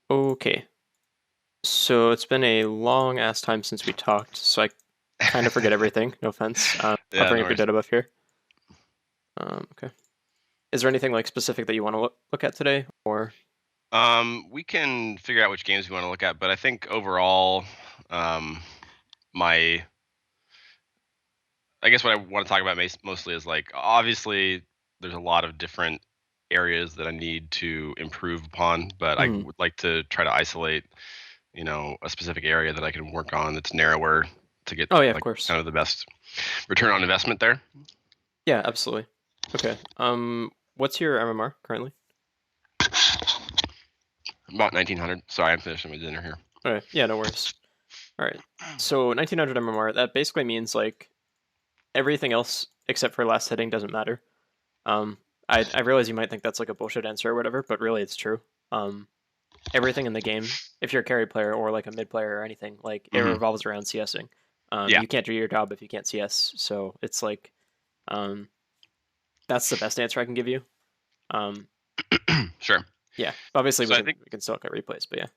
Okay, so it's been a long ass time since we talked, so I kind of forget everything. No offense. I'll Yeah, bring no up your worries. Dota buff here. Okay. Is there anything like specific that you want to look at today, or? We can figure out which games we want to look at, but I think overall, um, my I guess what I want to talk about mostly is like obviously there's a lot of different areas that I need to improve upon, but I Mhm. would like to try to isolate, a specific area that I can work on that's narrower to get Oh yeah, of like course. kind of the best return on investment there. Yeah, absolutely. Okay. What's your MMR currently? About 1900. Sorry, I'm finishing my dinner here. Okay. Yeah, no worries. All right. So 1900 MMR. That basically means like everything else except for last hitting doesn't matter. Um, I realize you might think that's like a bullshit answer or whatever, but really it's true. Everything in the game, if you're a carry player or like a mid player or anything, like it Hmm. revolves around CSing. Yeah, You can't do your job if you can't CS, so it's like um, that's the best answer I can give you. Um, sure. yeah, obviously So I think we can still look at replays, but yeah.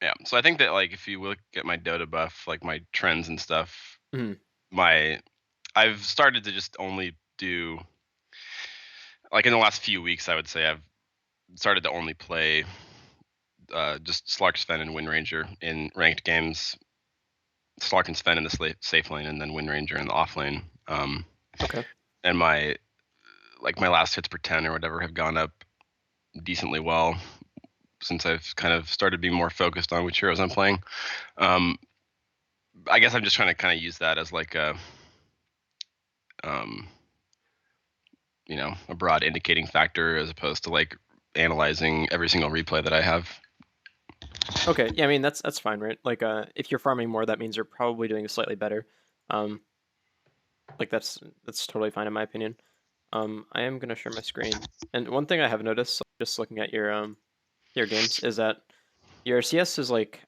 Yeah, so I think that like if you look at my Dota buff, like my trends and stuff, Mhm. my I've started to just only do like in the last few weeks, I would say I've started to only play just Slark Sven and Windranger in ranked games. Slark and Sven in the safe lane, and then Windranger in the off lane. Okay. And my last hits per 10 or whatever have gone up decently well since I've kind of started being more focused on which heroes I'm playing. Um, I guess I'm just trying to kind of use that as like um, a broad indicating factor as opposed to like analyzing every single replay that I have. Okay. Yeah, I mean that's fine, right? Like if you're farming more, that means you're probably doing slightly better. Um, like that's totally fine in my opinion. I am gonna share my screen. And one thing I have noticed, just looking at your games, is that your CS is like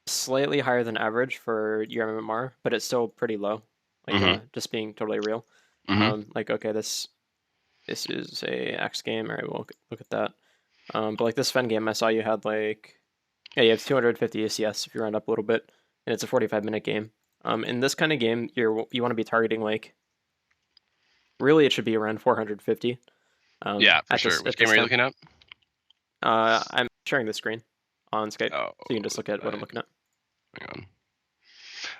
slightly higher than average for your MMR, but it's still pretty low. Like Mm-hmm. just being totally real. Mm-hmm. Like okay, this is a X game. All right, we'll look at that. But like this Fen game, I saw you had like yeah, you have 250 ACS if you round up a little bit, and it's a 45-minute game. In this kind of game, you want to be targeting like really it should be around 450. Yeah, for At sure. this Which at game this are you time. looking at? I'm sharing the screen on Skype, Oh, so you can just look at what I'm I, looking at. hang on.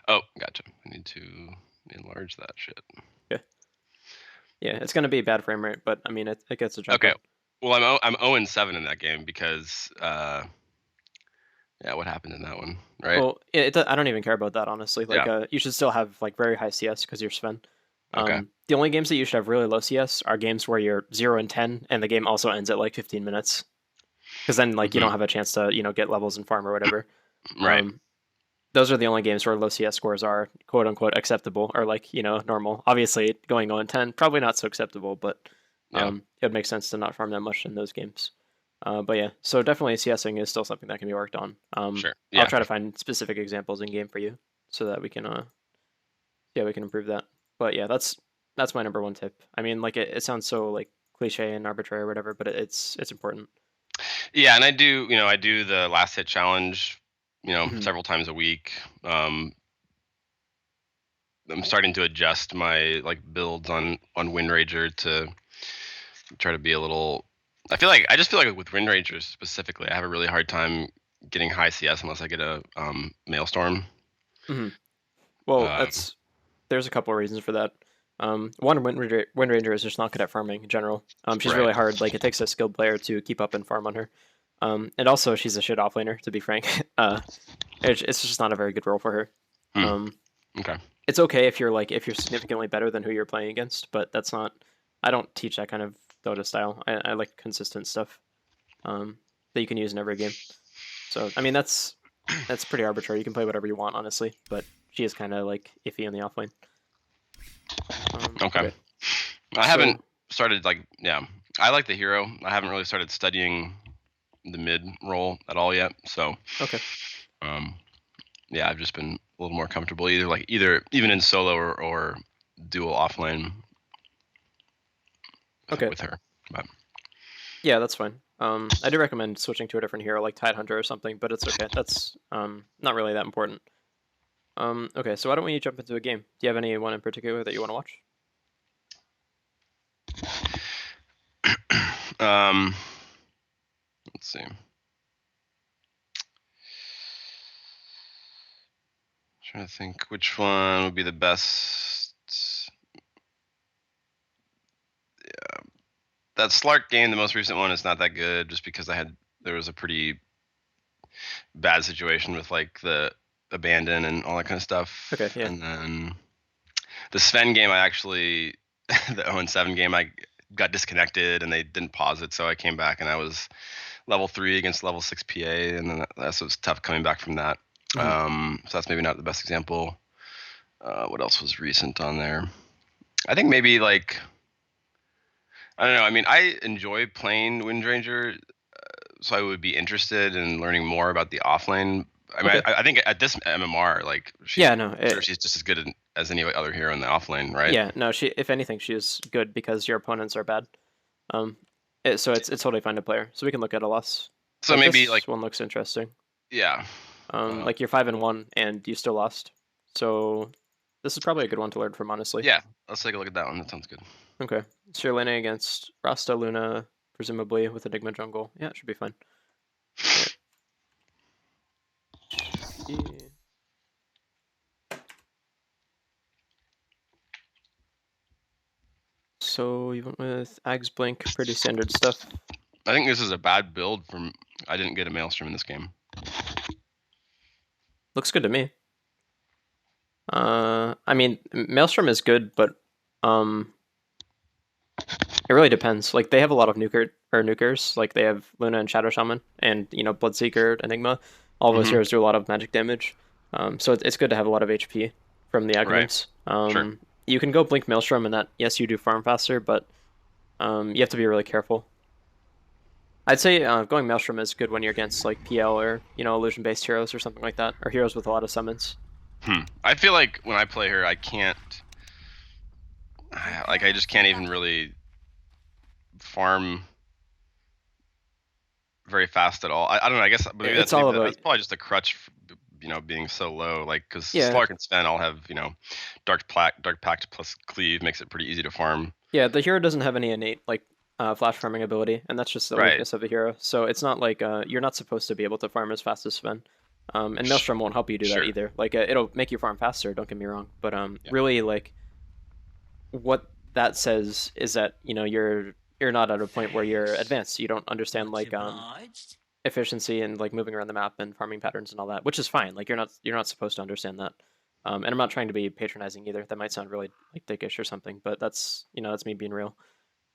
Oh, gotcha. I need to enlarge that shit. Yeah, yeah, it's gonna be a bad frame rate, but I mean it gets the job Okay. done. Well, I'm 0 and 7 in that game because yeah, what happened in that one, right? Well, I don't even care about that honestly. Like, Yeah. you should still have like very high CS because you're Sven. Okay. The only games that you should have really low CS are games where you're 0 and 10, and the game also ends at like 15 minutes, because then like you Hmm. don't have a chance to get levels and farm or whatever. Right. Um, those are the only games where low CS scores are quote unquote acceptable or like normal. Obviously, going 0 and 10 probably not so acceptable, but Yeah. it would make sense to not farm that much in those games. But yeah, so definitely CSing is still something that can be worked on. Sure. I'll Yeah, try for to sure. find specific examples in game for you so that we can yeah, we can improve that. But yeah, that's my number one tip. I mean, like it sounds so like cliche and arbitrary or whatever, but it's important. Yeah, and I do the last hit challenge, Mhm. several times a week. Um, I'm starting to adjust my like builds on Windranger to try to be a little. I just feel like with Windranger specifically, I have a really hard time getting high CS unless I get a Maelstrom. Mhm. Well, Um, that's there's a couple of reasons for that. One, Windranger is just not good at farming in general. She's right. really hard. Like it takes a skilled player to keep up and farm on her. And also she's a shit offlaner, to be frank. It's just not a very good role for her. Hmm. Um, Okay. it's okay if you're significantly better than who you're playing against, but that's not. I don't teach that kind of Dota style. I like consistent stuff that you can use in every game. So I mean that's pretty arbitrary. You can play whatever you want, honestly, but she is kind of like iffy in the offlane. Okay. Okay, I haven't so started like yeah. I like the hero. I haven't really started studying the mid role at all yet. So okay, um, yeah, I've just been a little more comfortable either even in solo or dual offlane okay, with her. But yeah, that's fine. I do recommend switching to a different hero like Tidehunter or something, but it's okay. That's not really that important. Okay, so why don't we jump into a game? Do you have anyone in particular that you want to watch? Let's see. Trying to think which one would be the best. Yeah, that Slark game, the most recent one, is not that good, just because there was a pretty bad situation with like the abandon and all that kind of stuff. Okay, yeah. And then the Sven game, I actually the 0-7 game, I got disconnected and they didn't pause it, so I came back and I was level 3 against level 6 PA, and then that was tough coming back from that. So that's maybe not the best example. What else was recent on there? I think maybe like, I don't know. I mean, I enjoy playing Windranger, so I would be interested in learning more about the offlane. I mean, Okay. I think at this MMR, like Yeah, no, she's just as good as any other hero in the offlane, right? yeah, no. She, if anything, she is good because your opponents are bad. Um, so it's totally fine to play her. So we can look at a loss. So Like maybe like, this one looks interesting. yeah. Like you're 5-1 and you still lost. So this is probably a good one to learn from, honestly. Yeah, let's take a look at that one. That sounds good. Okay. So you're laning against Rasta Luna, presumably with Enigma jungle. Yeah, it should be fine. Right. See. So you went with Ags Blink, pretty standard stuff. I think this is a bad build from. I didn't get a Maelstrom in this game. Looks good to me. I mean, Maelstrom is good, but it really depends. Like they have a lot of nukers. Like they have Luna and Shadow Shaman, and Bloodseeker, Enigma. All those heroes do a lot of magic damage. So it's good to have a lot of HP from the Aghanim's. Sure. You can go Blink Maelstrom, and that, yes, you do farm faster, but you have to be really careful. I'd say going Maelstrom is good when you're against like PL or illusion-based heroes or something like that, or heroes with a lot of summons. I feel like when I play her, I can't. Like I just can't even really farm very fast at all. I don't know. I guess maybe that's probably just a crutch, being so low. Like because Slark and Sven all have Dark Pact plus Cleave makes it pretty easy to farm. Yeah, the hero doesn't have any innate like flash farming ability, and that's just the weakness of a hero. So it's not like you're not supposed to be able to farm as fast as Sven. And Maelstrom won't help you do that either. Like it'll make you farm faster. Don't get me wrong, but really like what that says is that you're not at a point where you're advanced. You don't understand like efficiency and like moving around the map and farming patterns and all that, which is fine. Like you're not supposed to understand that. And I'm not trying to be patronizing either. That might sound really like dickish or something, but that's that's me being real.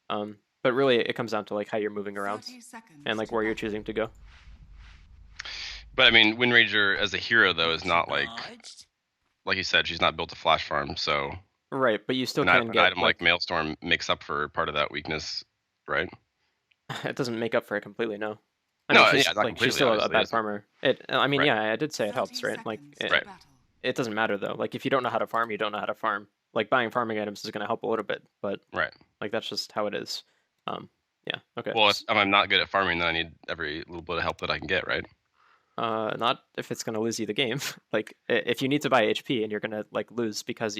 But really, it comes down to like how you're moving around and like where you're choosing to go. But I mean, Windranger as a hero though is not like you said, she's not built to flash farm, so right. But you still can an get item like Maelstrom makes up for part of that weakness, right? It doesn't make up for it completely, no. She's still a bad farmer. I mean, yeah, I did say it helps, right? Like, it doesn't matter though. Like, if you don't know how to farm, you don't know how to farm. Like, buying farming items is going to help a little bit, but like that's just how it is. Yeah. Okay. Well, if I'm not good at farming, then I need every little bit of help that I can get, right? Not if it's going to lose you the game. Like, if you need to buy HP and you're going to like lose because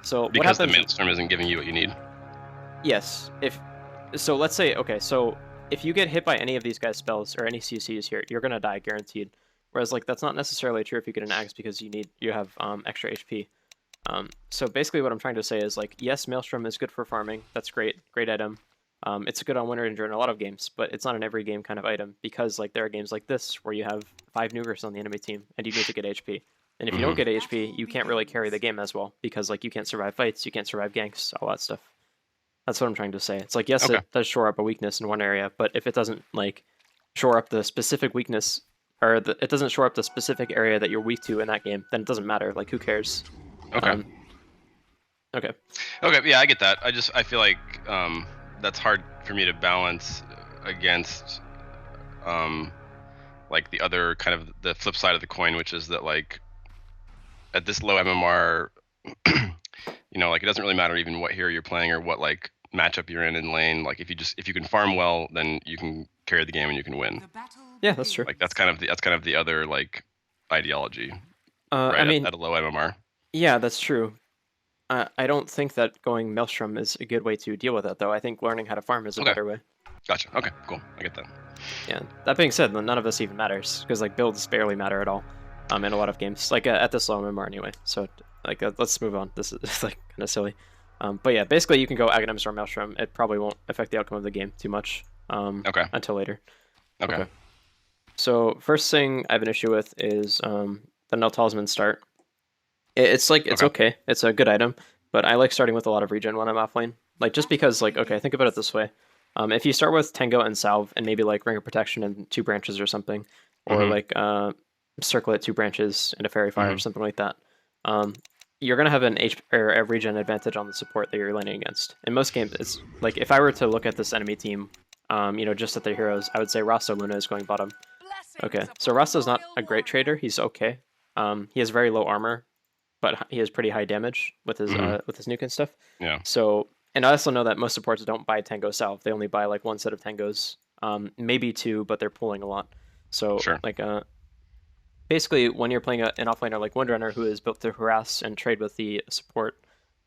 so because the Maelstrom isn't giving you what you need. Yes. So let's say, okay, so if you get hit by any of these guys' spells or any CCs here, you're gonna die guaranteed. Whereas like that's not necessarily true if you get an axe because you have extra HP. So basically what I'm trying to say is like, yes, Maelstrom is good for farming. That's great item. It's good on Windranger in a lot of games, but it's not an every game kind of item because like there are games like this where you have 5 nukers on the enemy team and you need to get HP. And if you don't get HP, you can't really carry the game as well because like you can't survive fights, you can't survive ganks, all that stuff. That's what I'm trying to say. It's like, yes, it does shore up a weakness in one area, but if it doesn't like shore up the specific weakness, or it doesn't shore up the specific area that you're weak to in that game, then it doesn't matter. Like, who cares? Okay. Okay. Yeah, I get that. I feel like that's hard for me to balance against like the other kind of the flip side of the coin, which is that like at this low MMR, like it doesn't really matter even what hero you're playing or what like matchup you're in lane. Like if you can farm well, then you can carry the game and you can win. Yeah, that's true. Like that's kind of the other like ideology, I right? mean, At a low MMR. yeah, that's true. I don't think that going Maelstrom is a good way to deal with that, though. I think learning how to farm is a Okay, better way. gotcha. Okay, cool. I get that. Yeah. That being said, none of this even matters because like builds barely matter at all. In a lot of games, like at this low MMR anyway. So like let's move on. This is like kind of silly. But yeah, basically you can go Aghanims or Maelstrom. It probably won't affect the outcome of the game too much. Okay. Until later. Okay. So first thing I have an issue with is the Null Talisman start. It's like it's okay. It's a good item, but I like starting with a lot of regen when I'm offlane. Like just because like okay, think about it this way. If you start with Tango and Salve and maybe like Ring of Protection and 2 branches or something, or like Circlet 2 branches and a Fairy Fire or something like that, you're gonna have an or a regen advantage on the support that you're laning against. In most games, it's like if I were to look at this enemy team, just at their heroes, I would say Rasta Luna is going bottom. Okay, so Rasta's not a great trader. He's okay. He has very low armor, but he has pretty high damage with his nuke and stuff. Yeah. So, and I also know that most supports don't buy Tango Salve. They only buy like 1 set of Tangos, maybe 2, but they're pulling a lot. So, like, basically, when you're playing an offlaner like Windranger who is built to harass and trade with the support,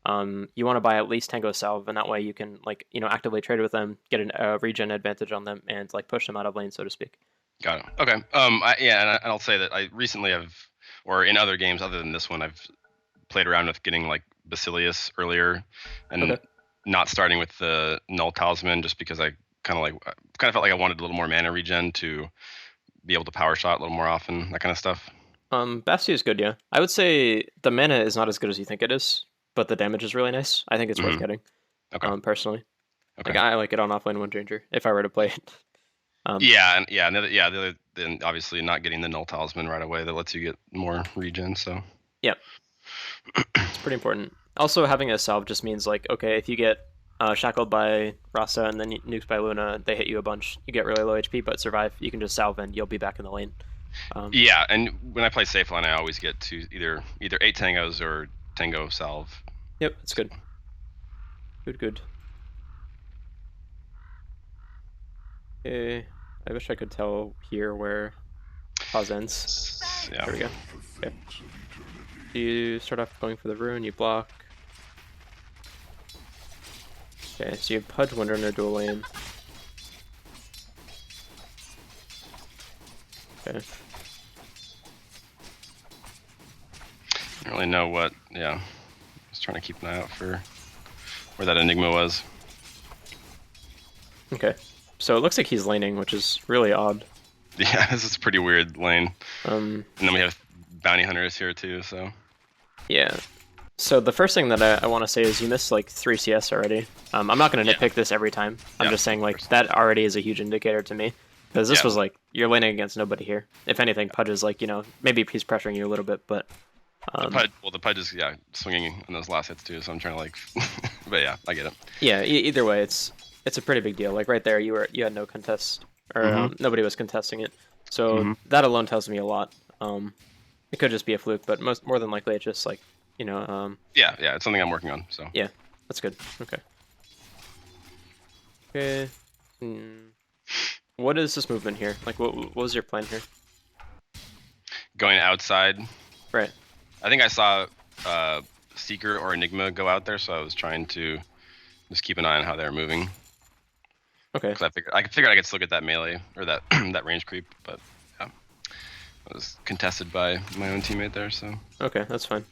you want to buy at least Tango Salve, and that way you can like actively trade with them, get a regen advantage on them, and like push them out of lane, so to speak. Got it. Okay. And I'll say that I recently have, or in other games other than this one, I've played around with getting like Basilius earlier, and not starting with the Null Talisman just because I kind of felt like I wanted a little more mana regen to be able to power shot a little more often, that kind of stuff. Bastia is good, yeah. I would say the mana is not as good as you think it is, but the damage is really nice. I think it's worth getting. Okay. Personally. Okay. Like I like it on offlane Windranger if I were to play it. Then obviously not getting the Null Talisman right away that lets you get more regen. So yeah, it's pretty important. Also, having a salve just means like okay, if you get shackled by Rasa and then nuked by Luna, they hit you a bunch. You get really low HP, but survive. You can just salve and you'll be back in the lane. Yeah, and when I play safe line, I always get to either 8 tangos or tango salve. Yep, it's good. Good. Okay, I wish I could tell here where pause ends. Yeah. There we go. Okay. You start off going for the rune, you block. Okay, so you pudge Windranger dual lane. Okay. I don't really know what, I was trying to keep an eye out for where that Enigma was. Okay. So it looks like he's laning, which is really odd. Yeah, this is a pretty weird lane. And then we have bounty hunters here too, so. Yeah. So the first thing that I want to say is you missed like 3 CS already. I'm not going to nitpick this every time. I'm just saying like that already is a huge indicator to me. Because this was like, you're laning against nobody here. If anything, Pudge is like, maybe he's pressuring you a little bit, but... the Pudge is, swinging in those last hits too, so I'm trying to like... but yeah, I get it. Yeah, either way, it's a pretty big deal. Like right there, you had no contest, or nobody was contesting it. So that alone tells me a lot. It could just be a fluke, but more than likely it's just like, yeah, it's something I'm working on, so. Yeah, that's good. Okay. What is this movement here? Like, what was your plan here? Going outside. Right. I think I saw Seeker or Enigma go out there, so I was trying to just keep an eye on how they're moving. Okay. Because I figured I could still get that melee or that that range creep, but yeah, I was contested by my own teammate there. So. Okay, that's fine.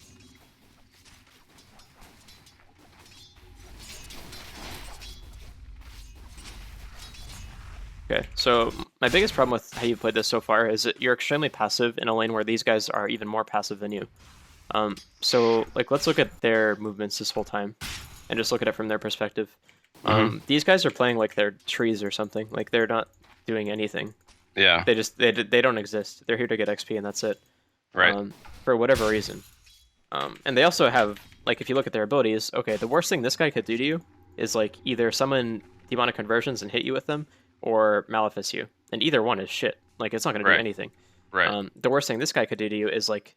Okay, so my biggest problem with how you've played this so far is that you're extremely passive in a lane where these guys are even more passive than you. So like let's look at their movements this whole time, and just look at it from their perspective. These guys are playing like they're trees or something. Like they're not doing anything. Yeah. They don't exist. They're here to get XP and that's it. Right. For whatever reason. And they also have like if you look at their abilities, okay, the worst thing this guy could do to you is like either summon demonic conversions and hit you with them, or Malefice you, and either one is shit. Like it's not going to do anything. Right. The worst thing this guy could do to you is like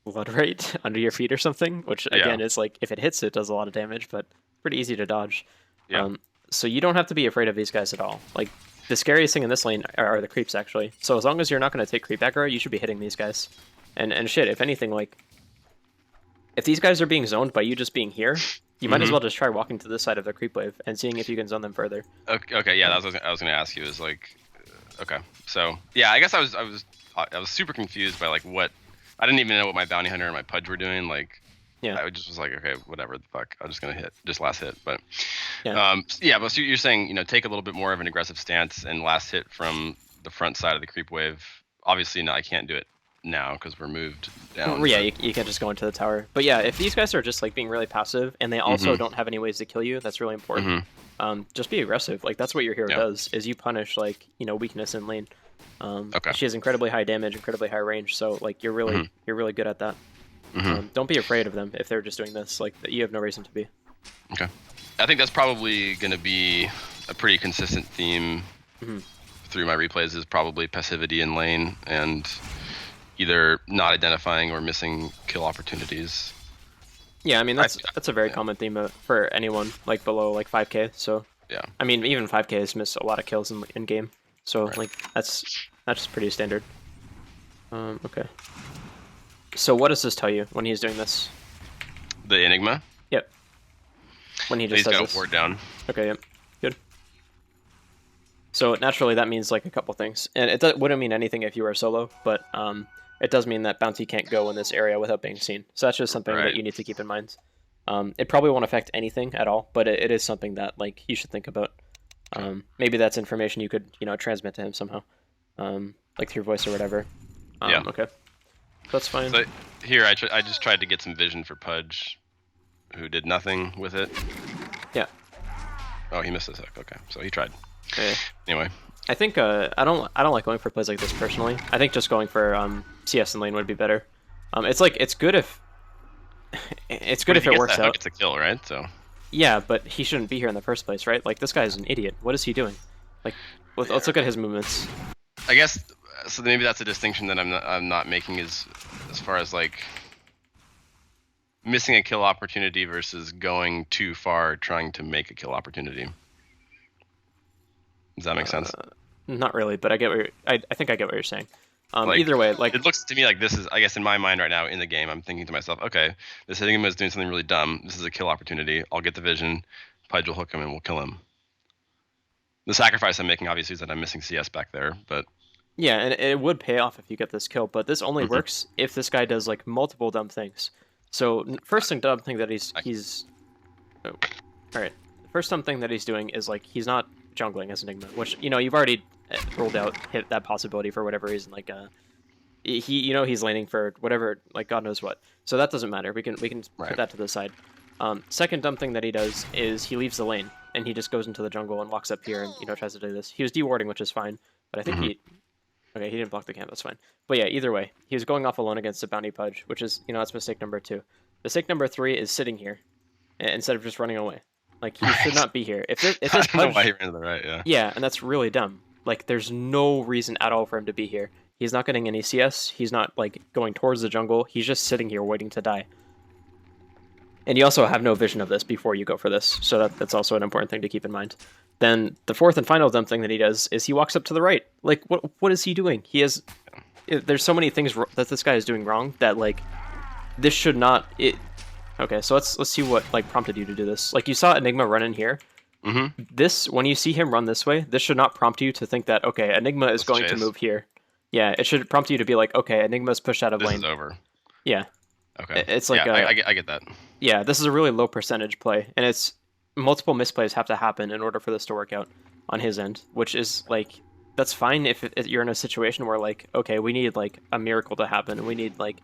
Blood Rite under your feet or something, which again is like if it hits, it does a lot of damage, but pretty easy to dodge. Yeah. So you don't have to be afraid of these guys at all. Like, the scariest thing in this lane are the creeps, actually. So as long as you're not going to take creep aggro, you should be hitting these guys. And shit, if anything, like, if these guys are being zoned by you just being here, you might as well just try walking to this side of the creep wave and seeing if you can zone them further. Okay, yeah, that's what I was gonna ask you. Is like, okay, so yeah, I guess I was super confused by like what I didn't even know what my bounty hunter and my pudge were doing. Like, Yeah. I just was like, okay, whatever the fuck, I'm just gonna hit just last hit. But Yeah. yeah, but so you're saying take a little bit more of an aggressive stance and last hit from the front side of the creep wave. Obviously, no, I can't do it now because we're moved down. Yeah, you can't just go into the tower. But yeah, if these guys are just like being really passive and they also don't have any ways to kill you, that's really important. Just be aggressive. Like that's what your hero does, is you punish like weakness in lane. She has incredibly high damage, incredibly high range, so like you're really good at that. Don't be afraid of them if they're just doing this. Like you have no reason to be. Okay, I think that's probably going to be a pretty consistent theme through my replays. Is probably passivity in lane and either not identifying or missing kill opportunities. Yeah, I mean that's a very common theme for anyone like below like 5k. So yeah, I mean even 5ks miss a lot of kills in game. So like that's pretty standard. Okay. So what does this tell you when he's doing this? The Enigma. Yep. When he just he's says got this. a ward down. Okay. Yep. Good. So naturally that means like a couple things, and it wouldn't mean anything if you were solo, but it does mean that bounty can't go in this area without being seen. So that's just something that you need to keep in mind. It probably won't affect anything at all, but it is something that like you should think about. Maybe that's information you could transmit to him somehow, like through voice or whatever. Yeah. Okay. That's fine. So here I just tried to get some vision for Pudge, who did nothing with it. Yeah. Oh, he missed this hook. Okay, so he tried. Okay. Anyway. I think I don't like going for plays like this personally. I think just going for CS in lane would be better. It's good if it works out. It's a kill, right? So. Yeah, but he shouldn't be here in the first place, right? Like this guy's an idiot. What is he doing? Like, let's look at his movements. I guess so. Maybe that's a distinction that I'm not making as far as like missing a kill opportunity versus going too far trying to make a kill opportunity. Does that make sense? Not really, but I get I think I get what you're saying. Either way, like it looks to me like this is, I guess in my mind right now in the game, I'm thinking to myself, okay, this Enigma is doing something really dumb. This is a kill opportunity. I'll get the vision. Pudge will hook him and we'll kill him. The sacrifice I'm making obviously is that I'm missing CS back there, but yeah, and it would pay off if you get this kill, but this only works if this guy does like multiple dumb things. So first thing dumb thing that he's all right. The first dumb thing that he's doing is like he's not jungling as Enigma, which you've already ruled out hit that possibility for whatever reason. Like he's laning for whatever, like God knows what. So that doesn't matter. We can put that to the side. Second dumb thing that he does is he leaves the lane and he just goes into the jungle and walks up here and tries to do this. He was dewarding, which is fine, but I think he didn't block the camp. That's fine. But yeah, either way, he was going off alone against a bounty pudge, which is that's mistake number 2. Mistake number 3 is sitting here instead of just running away. Like he should not be here. If this I don't know why he ran to the right. Yeah. Yeah, and that's really dumb. Like there's no reason at all for him to be here. He's not getting any CS. He's not like going towards the jungle. He's just sitting here waiting to die. And you also have no vision of this before you go for this, so that's also an important thing to keep in mind. Then the fourth and final dumb thing that he does is he walks up to the right. Like what is he doing? There's so many things that this guy is doing wrong that like this should not. Okay, so let's see what like prompted you to do this. Like you saw Enigma run in here. This, when you see him run this way, this should not prompt you to think that okay, Enigma is going to move here. Yeah, it should prompt you to be like, okay, Enigma's pushed out of lane. This is over. Yeah. Okay. It's like I get that. Yeah, this is a really low percentage play, and it's multiple misplays have to happen in order for this to work out on his end, which is like that's fine if you're in a situation where like okay, we need like a miracle to happen, and we need like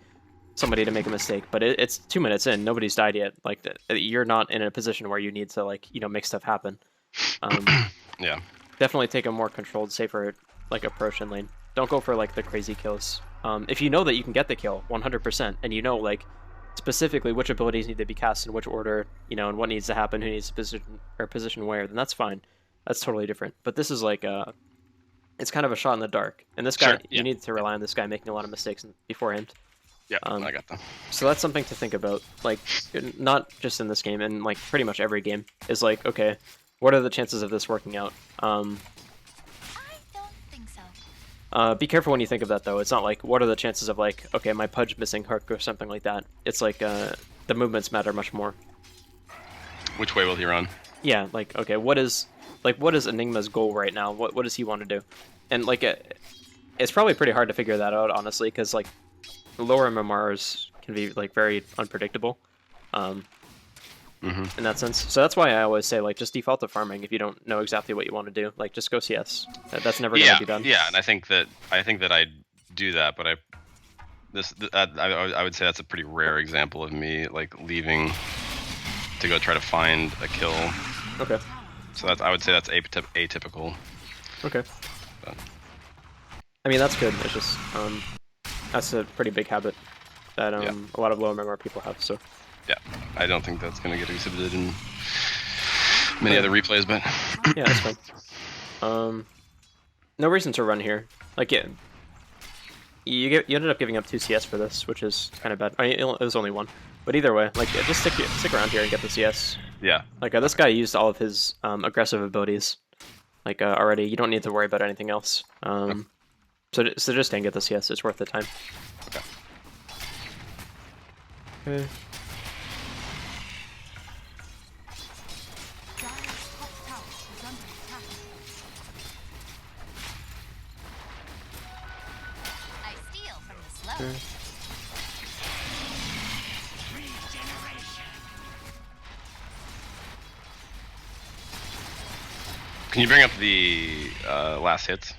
somebody to make a mistake, but it's 2 minutes in, nobody's died yet. Like you're not in a position where you need to like make stuff happen. Yeah. Definitely take a more controlled, safer like approach in lane. Don't go for like the crazy kills. If you know that you can get the kill 100%, and you know like specifically which abilities need to be cast in which order, and what needs to happen, who needs to position where, then that's fine. That's totally different. But this is like it's kind of a shot in the dark, and this guy you need to rely on this guy making a lot of mistakes beforehand. Yeah, I got them. So that's something to think about, like not just in this game, and like pretty much every game is like, okay, what are the chances of this working out? I don't think so. Be careful when you think of that, though. It's not like, what are the chances of, like, okay, my Pudge missing hook or something like that. It's like, the movements matter much more. Which way will he run? Yeah, like, okay, what is Enigma's goal right now? What does he want to do? And, like, it's probably pretty hard to figure that out, honestly, because, like, lower MMRs can be, like, very unpredictable. In that sense. So that's why I always say, like, just default to farming if you don't know exactly what you want to do. Like, just go CS. That's never going to be done. Yeah, and I think that I do that, but I would say that's a pretty rare example of me like leaving to go try to find a kill. Okay. So I would say that's atypical. Okay. But. I mean, that's good. It's just that's a pretty big habit that a lot of low MMR people have. So. Yeah, I don't think that's going to get exhibited in many other replays, but yeah, that's fine. No reason to run here. Like, yeah, you ended up giving up 2 CS for this, which is kind of bad. I mean, it was only 1, but either way, like, yeah, just stick around here and get the CS. Yeah. Like, this guy used all of his aggressive abilities, like already. You don't need to worry about anything else. So just stay and get the CS. It's worth the time. Okay. Okay. Can you bring up the last hits?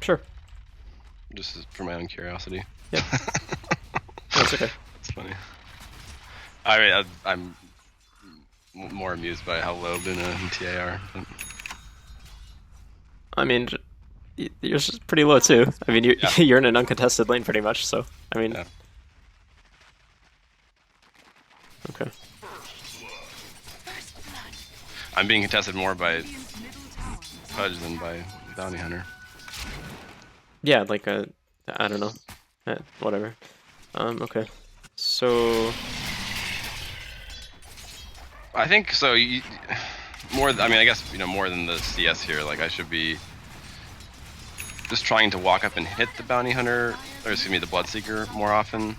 Sure. Just for my own curiosity. Yeah. That's okay. That's funny. I mean, I'm more amused by how low Luna and TA are. But... I mean, you're just pretty low too. I mean, you're in an uncontested lane pretty much, so I mean. Yeah. Okay. I'm being contested more by Pudge than by Bounty Hunter. Yeah, like I don't know, whatever. Okay. So. I think so. More. I mean, I guess more than the CS here. Like I should be just trying to walk up and hit the Bounty Hunter, or excuse me, the Bloodseeker more often.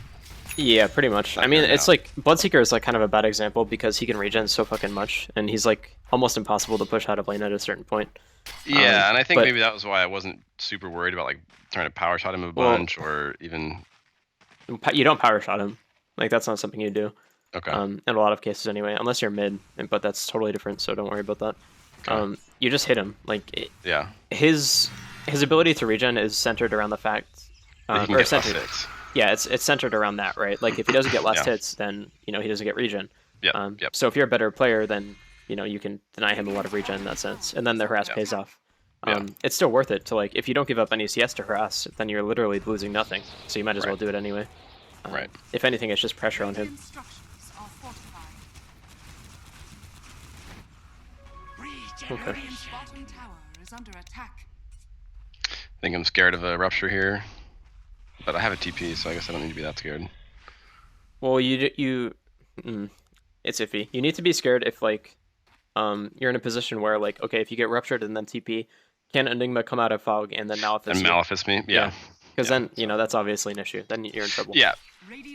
Yeah, pretty much. I mean, it's like Bloodseeker is like kind of a bad example because he can regen so fucking much, and he's like almost impossible to push out of lane at a certain point. Yeah, and I think maybe that was why I wasn't super worried about like trying to power shot him a bunch or even. You don't power shot him. Like that's not something you do. Okay. In a lot of cases, anyway, unless you're mid, but that's totally different. So don't worry about that. Okay. You just hit him. Like yeah. His ability to regen is centered around the fact. He can get +6. Yeah, it's centered around that, right? Like if he doesn't get last hits, then he doesn't get regen. Yeah. So if you're a better player, then you can deny him a lot of regen in that sense, and then the harass pays off. It's still worth it to like if you don't give up any CS to harass, then you're literally losing nothing. So you might as well do it anyway. Right. If anything, it's just pressure on him. Okay. I think I'm scared of a rupture here, but I have a TP, so I guess I don't need to be that scared. Well, it's iffy. You need to be scared if like you're in a position where like okay, if you get ruptured and then TP, can Enigma come out of fog and then Malefice me? Yeah. Because then that's obviously an issue. Then you're in trouble. Yeah.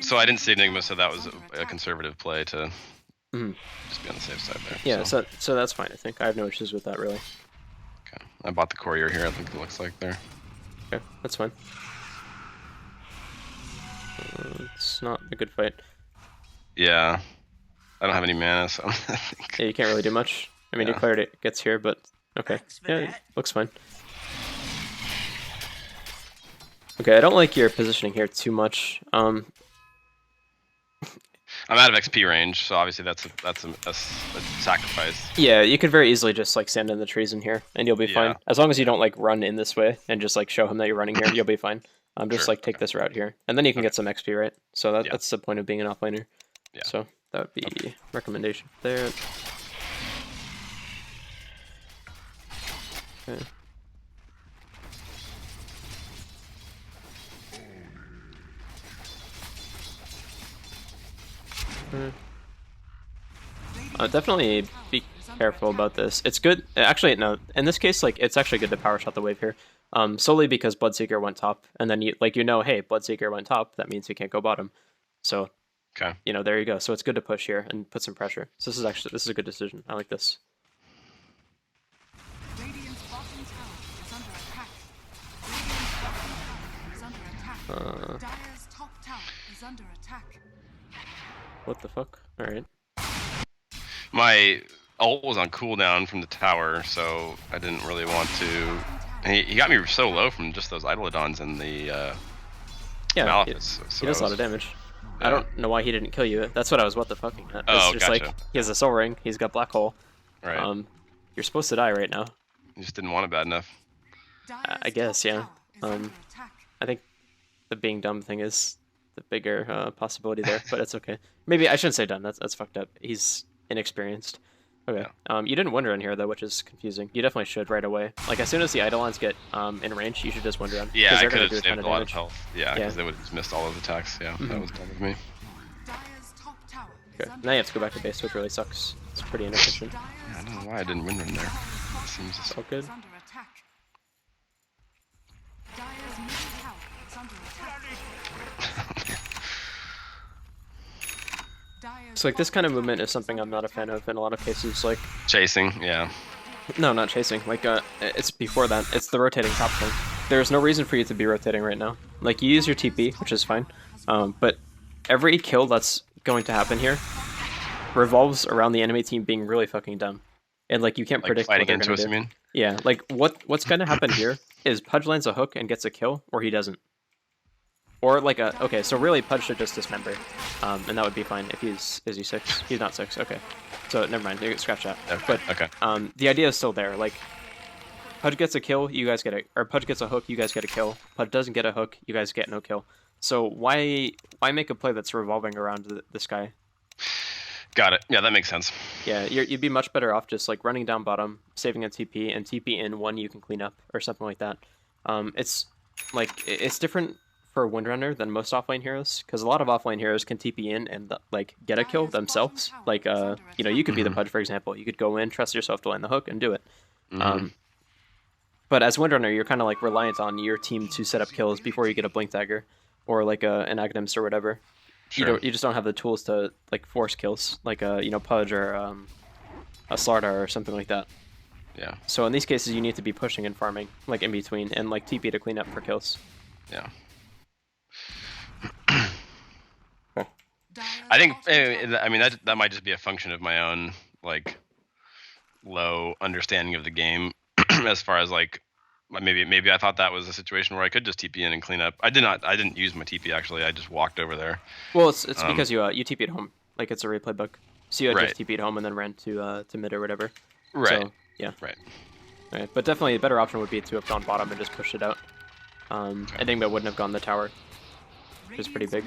So I didn't see Enigma, so that was a conservative play to just be on the safe side there. Yeah. So that's fine. I think I have no issues with that really. Okay. I bought the courier here. I think it looks like there. Okay, that's fine. It's not a good fight. Yeah. I don't have any mana, so I think... Yeah, you can't really do much. I mean, Declared it gets here, but okay. Yeah, it looks fine. Okay, I don't like your positioning here too much. I'm out of XP range, so obviously that's a sacrifice. Yeah, you could very easily just like stand in the trees in here, and you'll be fine. As long as you don't like run in this way and just like show him that you're running here, you'll be fine. Just like take this route here, and then you can get some XP, right? So that's the point of being an offlaner. Yeah. So that would be recommendation there. Okay. Definitely be careful about this. It's good. Actually, no. In this case, like it's actually good to power shot the wave here, solely because Bloodseeker went top, and then hey, Bloodseeker went top. That means he can't go bottom. So, Okay. there you go. So it's good to push here and put some pressure. So this is a good decision. I like this. Radiant's bottom tower is under attack. Radiant's bottom tower is under attack. Dire's top tower is under attack. What the fuck? All right. My ult was on cooldown from the tower, so I didn't really want to. He got me so low from just those Eidolons and the Malphus. He does a lot of damage. Yeah. I don't know why he didn't kill you. That's what I was what the fucking at. Oh, just gotcha. Like he has a soul ring. He's got black hole. Right. You're supposed to die right now. You just didn't want it bad enough. I guess, yeah. I think the being dumb thing is the bigger possibility there, but it's okay. Maybe I shouldn't say dumb. That's fucked up. He's inexperienced. Okay. Yeah. You didn't Wind Run here though, which is confusing. You definitely should right away. Like as soon as the Eidolons get in range, you should just Wind Run. Yeah, I they're could gonna have do saved ton a of lot damage. of health. Yeah, because they would have just missed all those attacks. Yeah, that was dumb of me. Dire's top tower Okay. Now you have to go back to base, which really sucks. It's pretty inefficient. Yeah, I don't know why I didn't win run there. It seems just... So good. under attack. Dire's middle tower is under attack. So like this kind of movement is something I'm not a fan of in a lot of cases. Like Chasing, yeah. no, not chasing. Like it's before that. It's the rotating top thing. There's no reason for you to be rotating right now. Like you use your TP, which is fine. But every kill that's going to happen here revolves around the enemy team being really fucking dumb, and like you can't predict what fighting they're into gonna us, do. you mean? Yeah, like what's gonna happen here is Pudge lands a hook and gets a kill, or he doesn't. Or like okay, so really Pudge should just dismember, and that would be fine if is he 6? He's not 6. Okay, so never mind. You can scratch that. Okay. But the idea is still there. Like Pudge gets a kill, you guys get or Pudge gets a hook, you guys get a kill. Pudge doesn't get a hook, you guys get no kill. So why make a play that's revolving around this guy? Got it. Yeah, that makes sense. Yeah, you'd be much better off just like running down bottom, saving a TP, and TP in one you can clean up or something like that. It's like it's different for Windrunner than most offlane heroes, because a lot of offlane heroes can TP in and like get a kill themselves. Like you could be the Pudge, for example. You could go in, trust yourself to land the hook, and do it. But as Windrunner, you're kind of like reliant on your team to set up kills before you get a Blink Dagger or like an Aghanims or whatever. Sure. You just don't have the tools to like force kills, like Pudge or a Slardar or something like that. Yeah. So in these cases, you need to be pushing and farming, like in between, and like TP to clean up for kills. Yeah. I think I mean that might just be a function of my own like low understanding of the game as far as like maybe I thought that was a situation where I could just TP in and clean up. I didn't use my TP actually. I just walked over there. Well, it's because you TP'd home. Like it's a replay bug. So you Right. just TP'd home and then ran to mid or whatever. Right. So, yeah. Right. Right. But definitely a better option would be to have gone bottom and just pushed it out. Enigma wouldn't have gone the tower, which is pretty big.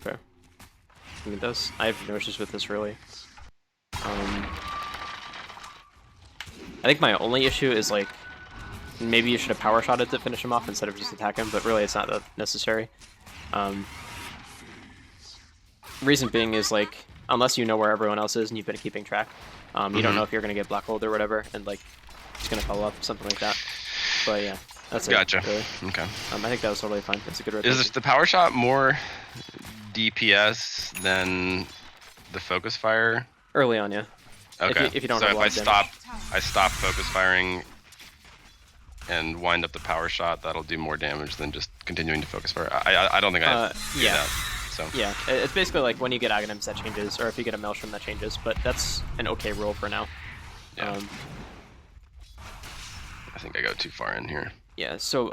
Fair. I mean, I have no issues with this really. I think my only issue is like maybe you should have power shot it to finish him off instead of just attack him, but really it's not that necessary. Reason being is like unless you know where everyone else is and you've been keeping track, you don't know if you're gonna get black holed or whatever, and like it's gonna follow up something like that. But yeah, that's Gotcha. it. Really. Okay. I think that was totally fine. That's a good rotation. Is the power shot more DPS than the focus fire? Early on, yeah. Okay. If you don't so have a if lot I stop focus firing and wind up the power shot, that'll do more damage than just continuing to focus fire. I don't think I do yeah. that. So Yeah, it's basically like when you get Aghanims that changes, or if you get a Maelstrom that changes, but that's an okay rule for now. yeah. I think I go too far in here. Yeah, so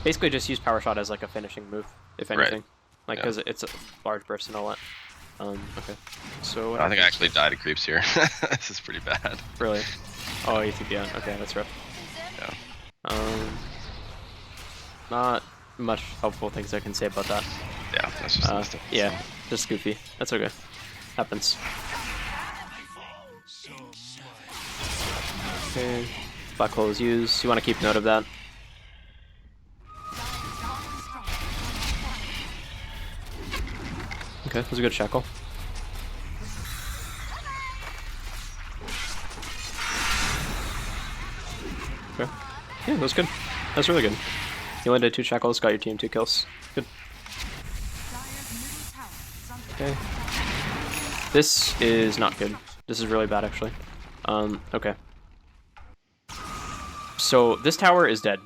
basically just use Power Shot as like a finishing move, if Right. anything. Like, because it's a large burst and all that. Okay. So what I think I happens? actually died to creeps here. This is pretty bad. Really? Oh, you TP out. Okay, that's rough. Yeah. Not much helpful things I can say about that. Yeah, that's just messed up. Yeah, just goofy. That's okay. Happens. Okay. Black hole is used. You want to keep note of that. Okay, that was a good shackle. Okay. Yeah, that was good. That's really good. You landed 2 shackles, got your team 2 kills. Good. Okay. This is not good. This is really bad, actually. Okay. So this tower is dead.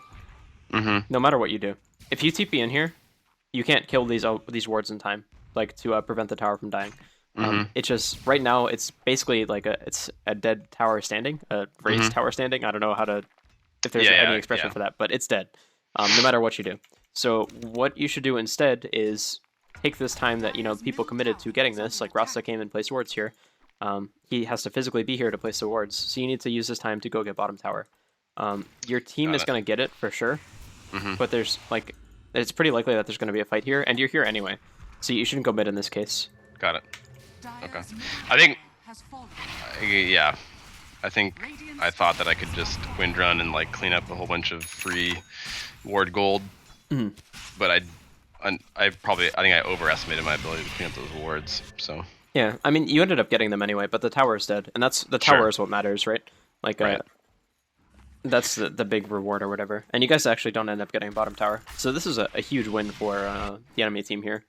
No matter what you do. If you TP in here, you can't kill these wards in time, like to prevent the tower from dying. It's just right now it's basically like it's a dead tower standing, a raised tower standing. I don't know if there's any expression for that, but it's dead. No matter what you do. So what you should do instead is take this time that people committed to getting this, like Rasta came and placed wards here. He has to physically be here to place the wards, so you need to use this time to go get bottom tower. Your team is going to get it for sure, but there's it's pretty likely that there's going to be a fight here, and you're here anyway, so you shouldn't go mid in this case. Got it. Okay. I think, yeah, I thought that I could just wind run and like clean up a whole bunch of free ward gold, but I think I overestimated my ability to clean up those wards. So yeah, I mean you ended up getting them anyway, but the tower is dead, and the tower is what matters, right? Like right. That's the big reward or whatever. And you guys actually don't end up getting bottom tower, so this is a huge win for the enemy team here.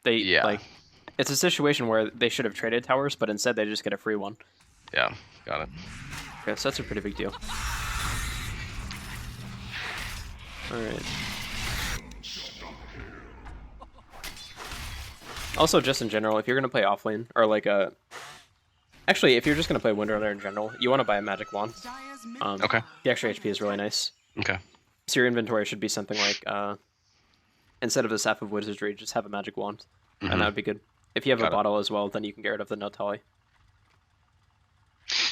It's a situation where they should have traded towers, but instead they just get a free one. Yeah, got it. Okay, so that's a pretty big deal. Alright. Also, just in general, if you're going to play offlane, or actually, if you're just going to play Windranger in general, you want to buy a magic wand. Okay. The extra HP is really nice. Okay. So your inventory should be something like, instead of the Staff of Wizardry, just have a magic wand. And that would be good. If you have a bottle as well, then you can get rid of the Notali.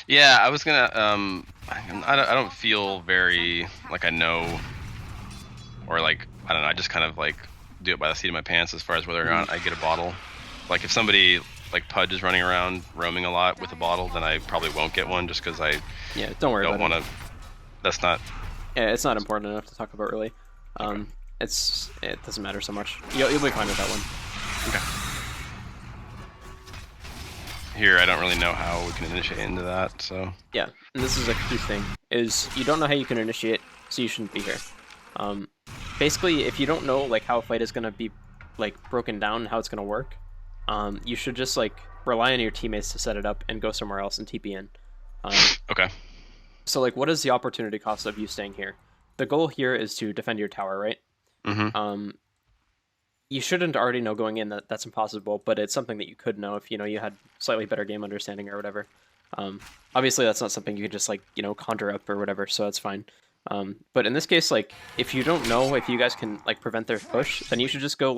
Yeah, I was gonna. I don't feel very like I know, or like I don't know. I just kind of like do it by the seat of my pants as far as whether or not I get a bottle. Like if somebody like Pudge is running around roaming a lot with a bottle, then I probably won't get one just because I don't worry don't about want to. That's not. Yeah, it's not important enough to talk about really. Okay. It doesn't matter so much. You'll be fine with that one. Okay. Here, I don't really know how we can initiate into that, so... Yeah, and this is a key thing, is you don't know how you can initiate, so you shouldn't be here. Basically, if you don't know like how a fight is going to be like broken down and how it's going to work, you should just like rely on your teammates to set it up and go somewhere else and TP in. Okay. So like, what is the opportunity cost of you staying here? The goal here is to defend your tower, right? You shouldn't already know going in that that's impossible, but it's something that you could know if you had slightly better game understanding or whatever. Obviously, that's not something you could just conjure up or whatever, so that's fine. But in this case, if you don't know if you guys can prevent their push, then you should just go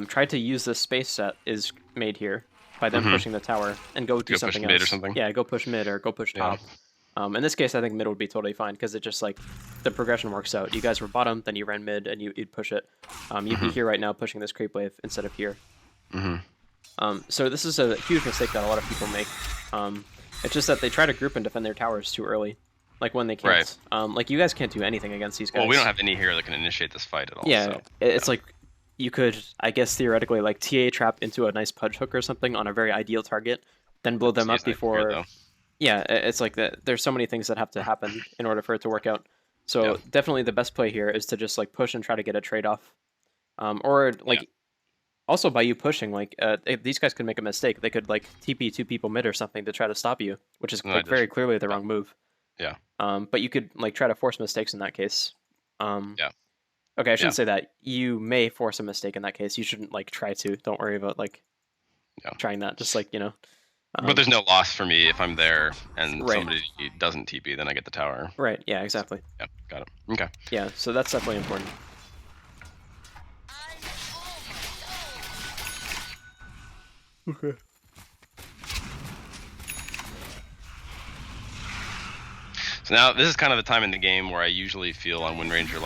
try to use this space that is made here by them pushing the tower and go do something push else. Mid or something. Yeah, go push mid or go push top. In this case, I think mid would be totally fine because it just the progression works out. You guys were bottom, then you ran mid, and you'd push it. You'd be here right now pushing this creep wave instead of here. So this is a huge mistake that a lot of people make. It's just that they try to group and defend their towers too early, when they can't. Right. You guys can't do anything against these guys. Well, we don't have any here that can initiate this fight at all. Yeah, so, it's you could, I guess, theoretically TA trap into a nice pudge hook or something on a very ideal target, then blow them up before. Here, yeah, it's like that. There's so many things that have to happen in order for it to work out. So definitely the best play here is to just push and try to get a trade off, also by you pushing, these guys could make a mistake. They could TP 2 people mid or something to try to stop you, which is very clearly the wrong move. Yeah. But you could try to force mistakes in that case. Yeah. Okay, I shouldn't say that. You may force a mistake in that case. You shouldn't try to. Don't worry about trying that. Just but there's no loss for me if I'm there and somebody doesn't TP, then I get the tower. Right. Yeah. Exactly. Yeah. Got it. Okay. Yeah. So that's definitely important. Okay. So now this is kind of the time in the game where I usually feel on Windranger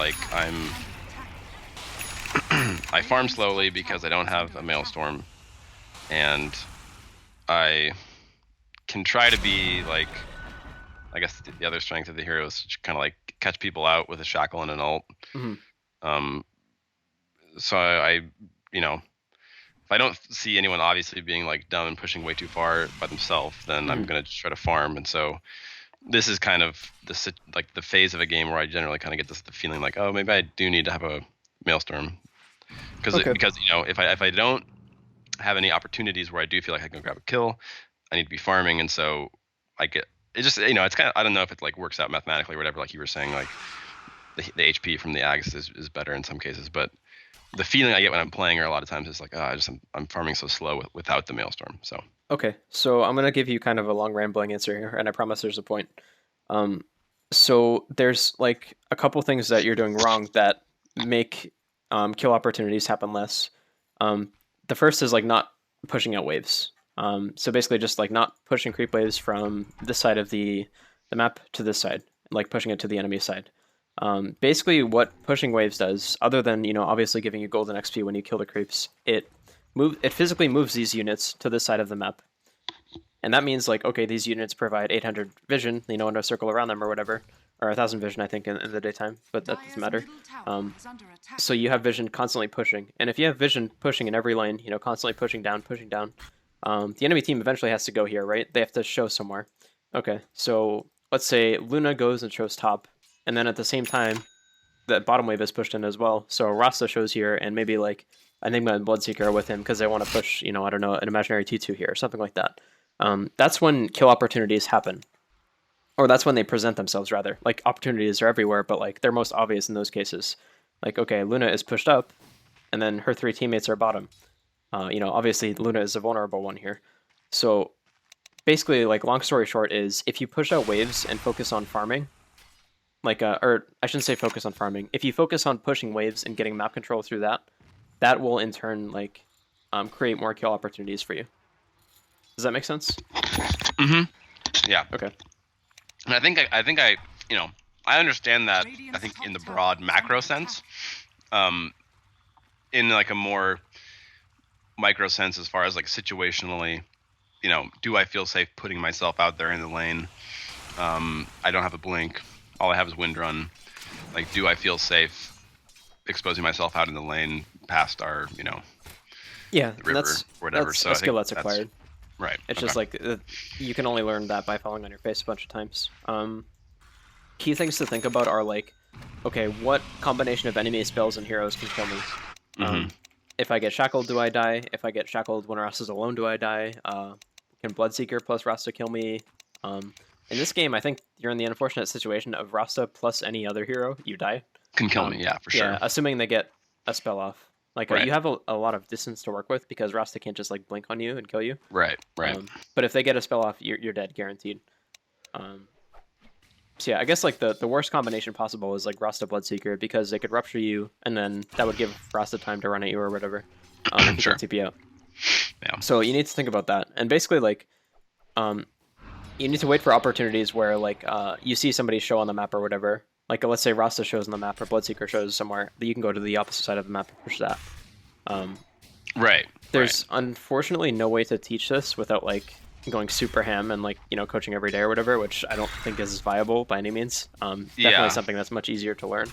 I farm slowly because I don't have a Maelstrom, and I can try to be I guess the other strength of the hero is to kind of catch people out with a shackle and an ult. So I if I don't see anyone obviously being dumb and pushing way too far by themselves, then I'm gonna just try to farm. And so this is kind of the phase of a game where I generally kind of get the feeling like, oh, maybe I do need to have a Maelstrom, because if I don't have any opportunities where I do feel like I can grab a kill, I need to be farming, and so I get it. Just it's kind of, I don't know if it like works out mathematically or whatever, like you were saying, like the HP from the Ags is better in some cases, but the feeling I get when I'm playing, or a lot of times, is like, I'm farming so slow without the Maelstrom. So okay, so I'm gonna give you kind of a long rambling answer here, and I promise there's a point. So there's like a couple things that you're doing wrong that make kill opportunities happen less. The first is like not pushing out waves. So basically just like not pushing creep waves from this side of the map to this side, like pushing it to the enemy side. Basically what pushing waves does, other than, obviously giving you golden XP when you kill the creeps, it physically moves these units to this side of the map. And that means like, okay, these units provide 800 vision, in a circle around them or whatever, or 1,000 vision, I think, in the daytime, but that doesn't matter. So you have vision constantly pushing. And if you have vision pushing in every lane, constantly pushing down, the enemy team eventually has to go here, right? They have to show somewhere. Okay, so let's say Luna goes and shows top, and then at the same time, the bottom wave is pushed in as well. So Rasta shows here, and maybe like Enigma and Bloodseeker are with him because they want to push, I don't know, an imaginary T2 here or something like that. That's when kill opportunities happen. Or that's when they present themselves, rather. Like, opportunities are everywhere, but like they're most obvious in those cases. Like, okay, Luna is pushed up, and then her 3 teammates are bottom. Obviously Luna is a vulnerable one here. So basically, like, long story short is, if you push out waves and focus on farming, or I shouldn't say focus on farming. If you focus on pushing waves and getting map control through that, that will in turn like create more kill opportunities for you. Does that make sense? Mm-hmm. Yeah. Okay. And I think I understand that. I think in the broad macro sense, in like a more micro sense, as far as like situationally, do I feel safe putting myself out there in the lane? I don't have a blink. All I have is wind run. Like, do I feel safe exposing myself out in the lane past our, yeah, river, that's whatever? That's so a skill that's acquired. Right. It's just like you can only learn that by falling on your face a bunch of times. Key things to think about are like, okay, what combination of enemy spells and heroes can kill me? If I get shackled, do I die? If I get shackled when Rasta's alone, do I die? Can Bloodseeker plus Rasta kill me? In this game, I think you're in the unfortunate situation of Rasta plus any other hero, you die. Can kill me, yeah, for sure. Yeah, assuming they get a spell off. Like, right. You have a lot of distance to work with because Rasta can't just like blink on you and kill you. Right. But if they get a spell off, you're dead, guaranteed. So yeah, I guess like the worst combination possible is like Rasta Bloodseeker, because they could rupture you, and then that would give Rasta time to run at you or whatever. Sure. TP out. Yeah. So you need to think about that, and basically like, you need to wait for opportunities where like you see somebody show on the map or whatever. Like, let's say Rasta shows on the map or Bloodseeker shows somewhere, that you can go to the opposite side of the map and push that. Right. There's unfortunately no way to teach this without like going super ham and like coaching every day or whatever, which I don't think is viable by any means. Definitely something that's much easier to learn.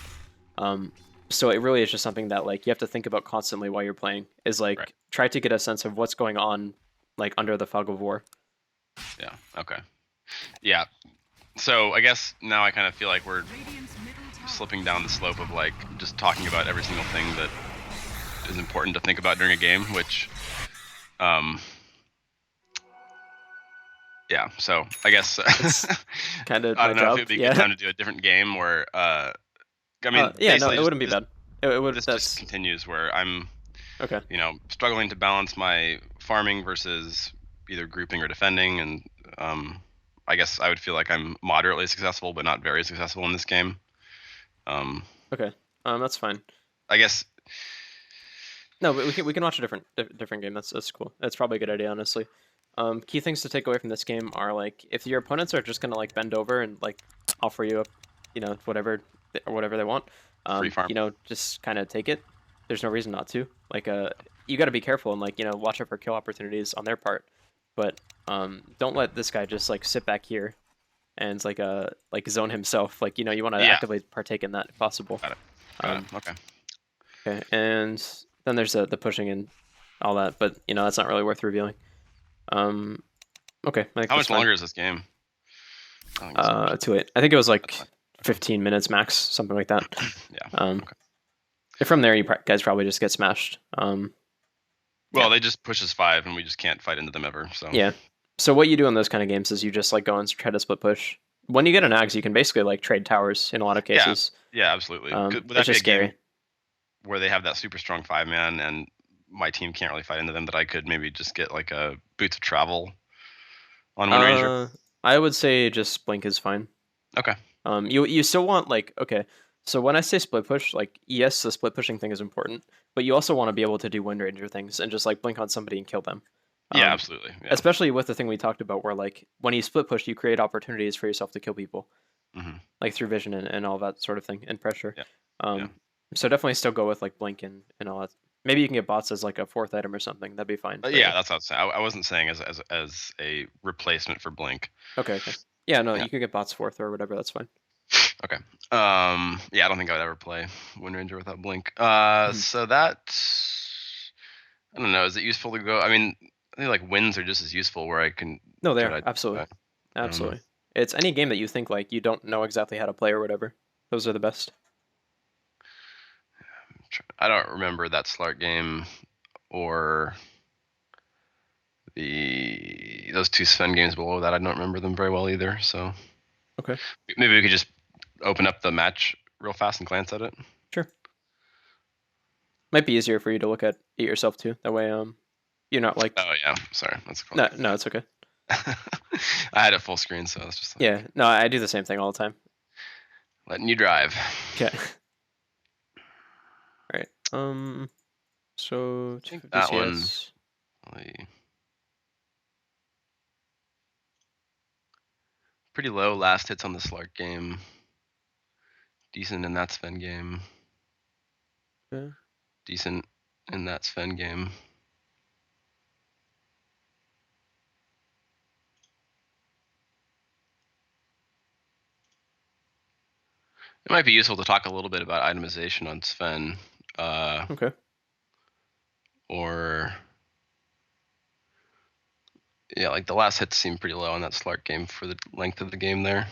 So it really is just something that like you have to think about constantly while you're playing. Is like try to get a sense of what's going on like under the fog of war. Yeah. Okay. Yeah. So I guess now I kind of feel like we're slipping down the slope of like just talking about every single thing that is important to think about during a game, which yeah, so I guess kind of I don't know job. if it'd be a good time to do a different game where I mean no, it wouldn't be bad. It would just continues where I'm okay, struggling to balance my farming versus either grouping or defending, and I guess I would feel like I'm moderately successful but not very successful in this game. Okay, that's fine. I guess no, but we can watch a different game. That's cool. That's probably a good idea, honestly. Key things to take away from this game are like, if your opponents are just gonna like bend over and like offer you up, whatever they want, free farm. Just kind of take it. There's no reason not to. Like, you got to be careful and like watch out for kill opportunities on their part, but don't let this guy just like sit back here and like zone himself. Like, you want to actively partake in that if possible. Got it. Okay. Okay, and then there's the pushing and all that, but that's not really worth revealing. Okay. How much longer is this game? I think it's Too late. I think it was like That's fine. 15 minutes max, something like that. Yeah. Okay. From there, you guys probably just get smashed. Well, they just push us 5, and we just can't fight into them ever. So Yeah. So what you do in those kind of games is you just like go and try to split push. When you get an axe, you can basically like trade towers in a lot of cases. Yeah, absolutely. Would It's that be a just scary. game where they have that super strong 5-man, and my team can't really fight into them? That I could maybe just get like a boots of travel on Windranger. I would say just blink is fine. Okay. You still want like okay. So when I say split push, like yes, the split pushing thing is important, but you also want to be able to do Windranger things and just like blink on somebody and kill them. Yeah, absolutely. Yeah. Especially with the thing we talked about, where like when you split push, you create opportunities for yourself to kill people, like through vision and all that sort of thing and pressure. Yeah. So definitely still go with like blink and all that. Maybe you can get bots as like a 4th item or something. That'd be fine. But Yeah, that's what I was saying. I wasn't saying as a replacement for blink. Okay. Yeah, no, Yeah. you could get bots 4th or whatever. That's fine. Okay. Yeah, I don't think I would ever play Windranger without blink. So that, I don't know. Is it useful to go? I mean, I think like wins are just as useful where I can. No, try there, to- absolutely, I don't know. absolutely. It's any game that you think like you don't know exactly how to play or whatever. Those are the best. I don't remember that Slark game or those 2 Sven games below that. I don't remember them very well either. So Okay. maybe we could just open up the match real fast and glance at it. Sure. Might be easier for you to look at it yourself too. That way, you're not like. Oh yeah, sorry, that's cool. No, it's okay. I had it full screen, so I was just like, Yeah, no, I do the same thing all the time. letting you drive. Okay. All right. So I think 250 that one- CS. Pretty low last hits on the Slark game. Decent in that Sven game. Okay. Decent in that Sven game. It might be useful to talk a little bit about itemization on Sven. Okay. Or yeah, like the last hits seem pretty low on that Slark game for the length of the game there.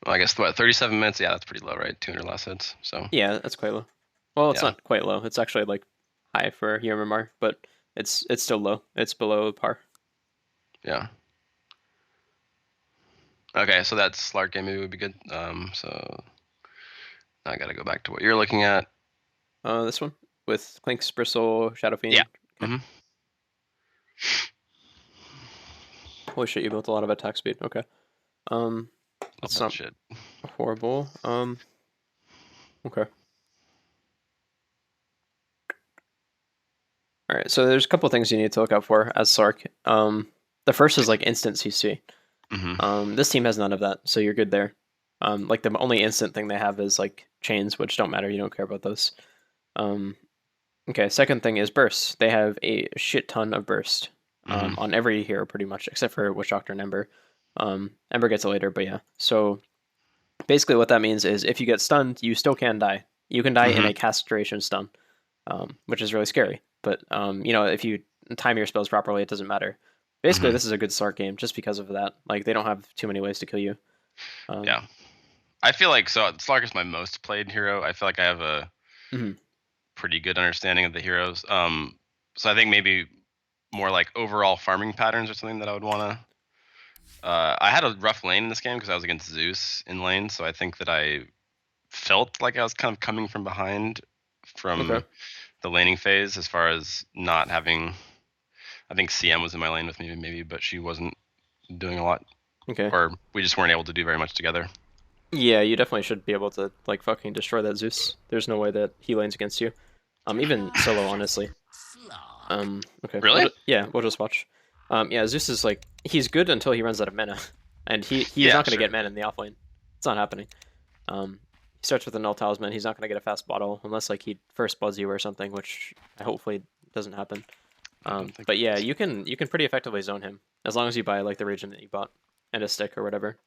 Well, I guess what, 37 minutes? Yeah, that's pretty low, right? 200 last hits. So Yeah, that's quite low. Well, it's Yeah. not quite low. It's actually like high for UMMR, but it's still low. It's below par. yeah. Okay, so that Slark game maybe would be good. So now I gotta go back to what you're looking at. This one with Clinks, Bristle, Shadow Fiend. Yeah. Okay. Mhm. Holy shit, you built a lot of attack speed. Okay. That's not Shit. horrible. Okay. All right, so there's a couple things you need to look out for as Sark. The first is like instant CC. This team has none of that, so you're good there. Like the only instant thing they have is like chains, which don't matter. You don't care about those. Okay, second thing is bursts. They have a shit ton of burst on every hero pretty much, except for Witch Doctor and Ember. Ember gets it later, but yeah. So basically what that means is if you get stunned, you still can die. You can die in a cast duration stun, which is really scary. But you know, if you time your spells properly, it doesn't matter. Basically, this is a good Slark game just because of that. Like they don't have too many ways to kill you. Yeah. I feel like Slark is my most played hero. I feel like I have a pretty good understanding of the heroes. So I think maybe more like overall farming patterns or something that I would want to. I had a rough lane in this game because I was against Zeus in lane, so I think that I felt like I was kind of coming from behind from the laning phase as far as not having. I think CM was in my lane with me maybe, but she wasn't doing a lot. Okay. Or we just weren't able to do very much together. Yeah, you definitely should be able to like fucking destroy that Zeus. There's no way that he lanes against you. Even solo, honestly. Okay. Really? We'll just watch. Yeah, Zeus is like he's good until he runs out of mana, and he's Yeah, not going to sure. get mana in the offlane. It's not happening. He starts with a null talisman. He's not going to get a fast bottle unless like he first bloods you or something, which hopefully doesn't happen. But yeah, you can pretty effectively zone him as long as you buy like the region that you bought and a stick or whatever.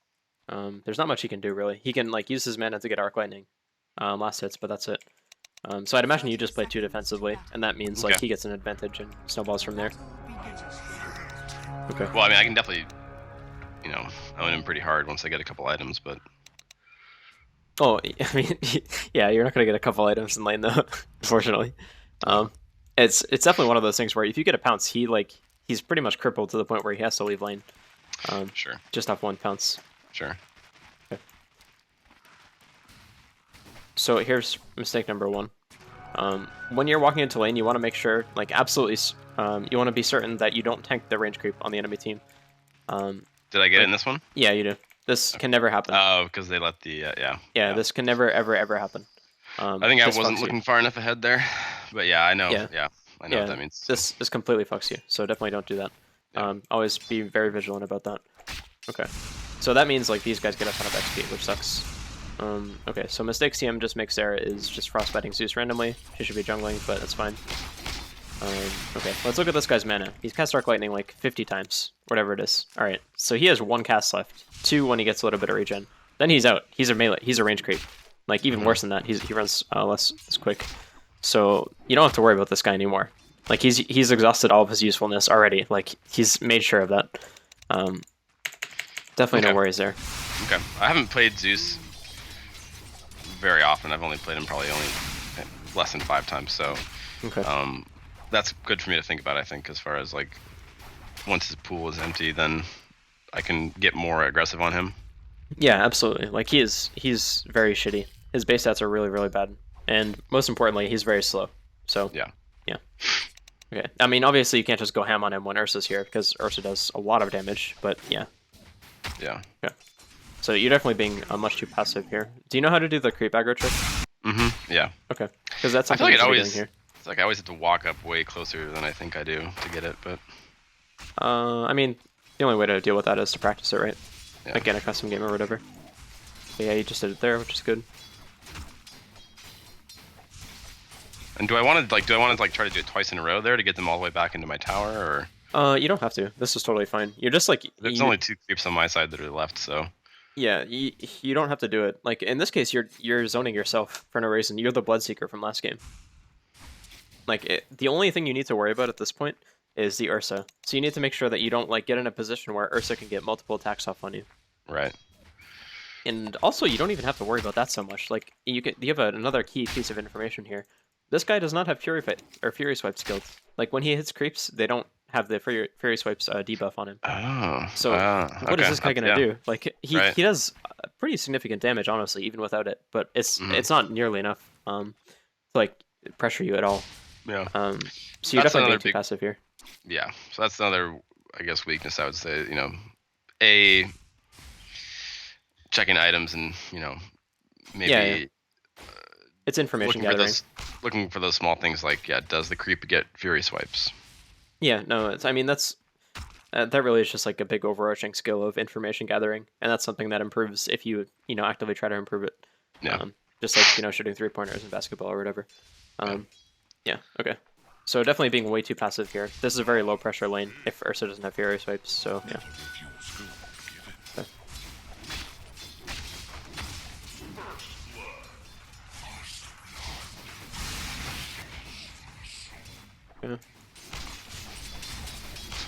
There's not much he can do really. He can like use his mana to get arc lightning last hits, but that's it. So I'd imagine you just play 2 defensively, and that means like he gets an advantage and snowballs from there. Okay. Well, I mean, I can definitely, own him pretty hard once I get a couple items. But Oh, I mean, yeah, you're not gonna get a couple items in lane though, unfortunately. It's definitely one of those things where if you get a pounce, he's pretty much crippled to the point where he has to leave lane. Sure. Just off one pounce. Sure. Okay. So here's mistake number 1. When you're walking into lane, you want to make sure, like, absolutely, you want to be certain that you don't tank the range creep on the enemy team. Did I get in this one? Yeah, you do. This can never happen. Oh, because they let the Yeah, this can never, ever happen. I think I this wasn't fucks looking you. far enough ahead there, but yeah, I know. Yeah. I know what that means. This completely fucks you, so definitely don't do that. Yeah. Always be very vigilant about that. Okay, so that means like these guys get a ton of XP, which sucks. Okay, so mistake CM just makes there is just frostbiting Zeus randomly. She should be jungling, but that's fine. Okay, let's look at this guy's mana. He's cast Dark Lightning like 50 times, whatever it is. All right, so he has 1 cast left, 2 when he gets a little bit of regen. Then he's out. He's a melee. He's a range creep. Like even worse than that. He runs less quick. So you don't have to worry about this guy anymore. Like he's exhausted all of his usefulness already. Like he's made sure of that. Definitely no worries there. Okay, I haven't played Zeus very often. I've only played him probably only less than 5 times. So Okay. that's good for me to think about. I think as far as like once his pool is empty, then I can get more aggressive on him. Yeah, absolutely. Like he's very shitty. His base stats are really, really bad, and most importantly, he's very slow. So Yeah. Okay. I mean, obviously, you can't just go ham on him when Ursa's here because Ursa does a lot of damage. But yeah. Yeah. Okay. So you're definitely being much too passive here. Do you know how to do the creep aggro trick? Yeah. Okay. Because that's I feel something like you should be doing here. it's like I always have to walk up way closer than I think I do to get it, but I mean, the only way to deal with that is to practice it, right? Yeah. Like in a custom game or whatever. But yeah, you just did it there, which is good. And do I want to try to do it twice in a row there to get them all the way back into my tower, or You don't have to. This is totally fine. You're just like there's only 2 creeps on my side that are left, so yeah, you don't have to do it. Like in this case, you're zoning yourself for no reason. You're the Bloodseeker from last game. Like the only thing you need to worry about at this point is the Ursa. So you need to make sure that you don't like get in a position where Ursa can get multiple attacks off on you. right. And also, you don't even have to worry about that so much. Like you have another key piece of information here. This guy does not have Fury Swipe skills. Like when he hits creeps, they don't have the Fury Swipes debuff on him. Oh. So what is this guy gonna do? Like he does pretty significant damage, honestly, even without it. But it's not nearly enough to like pressure you at all. Yeah. So you're That's definitely being another too big- passive here. Yeah. So that's another, I guess, weakness I would say. A checking items and maybe Yeah. It's information gathering. looking for those small things like does the creep get Fury Swipes? Yeah, no, I mean that really is just like a big overarching skill of information gathering, and that's something that improves if you actively try to improve it. Yeah. Just like shooting 3-pointers in basketball or whatever. Yeah. Okay. So definitely being way too passive here. This is a very low pressure lane if Ursa doesn't have Fury Swipes. So yeah. Okay. Yeah.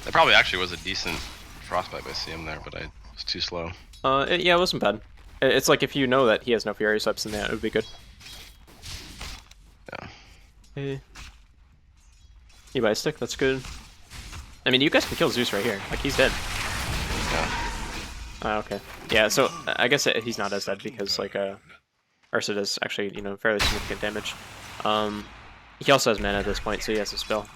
That probably actually was a decent frostbite by CM there, but I was too slow. Yeah, it wasn't bad. It's like if you know that he has no Fury Swipes in there, it would be good. Yeah. Okay. You buy a stick, that's good. I mean, you guys can kill Zeus right here. Like, he's dead. Yeah. Okay. Yeah, so I guess he's not as dead because, like, Ursa does actually, fairly significant damage. He also has mana at this point, so he has a spell.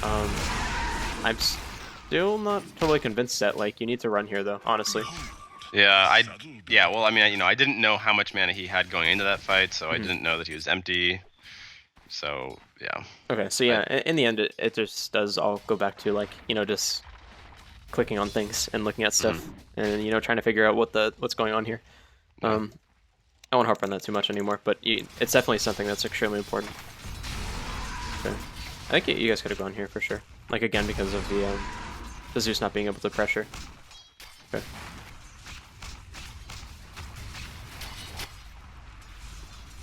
I'm still not totally convinced that, like, you need to run here, though, honestly. Yeah, well, I mean, I didn't know how much mana he had going into that fight, so I didn't know that he was empty. So, yeah. Okay, so yeah, in the end, it just does all go back to, like, just clicking on things and looking at stuff and, trying to figure out what's going on here. I won't harp on that too much anymore, but it's definitely something that's extremely important. Okay. I think you guys could have gone here for sure. Like, again, because of the Zeus not being able to pressure. Okay.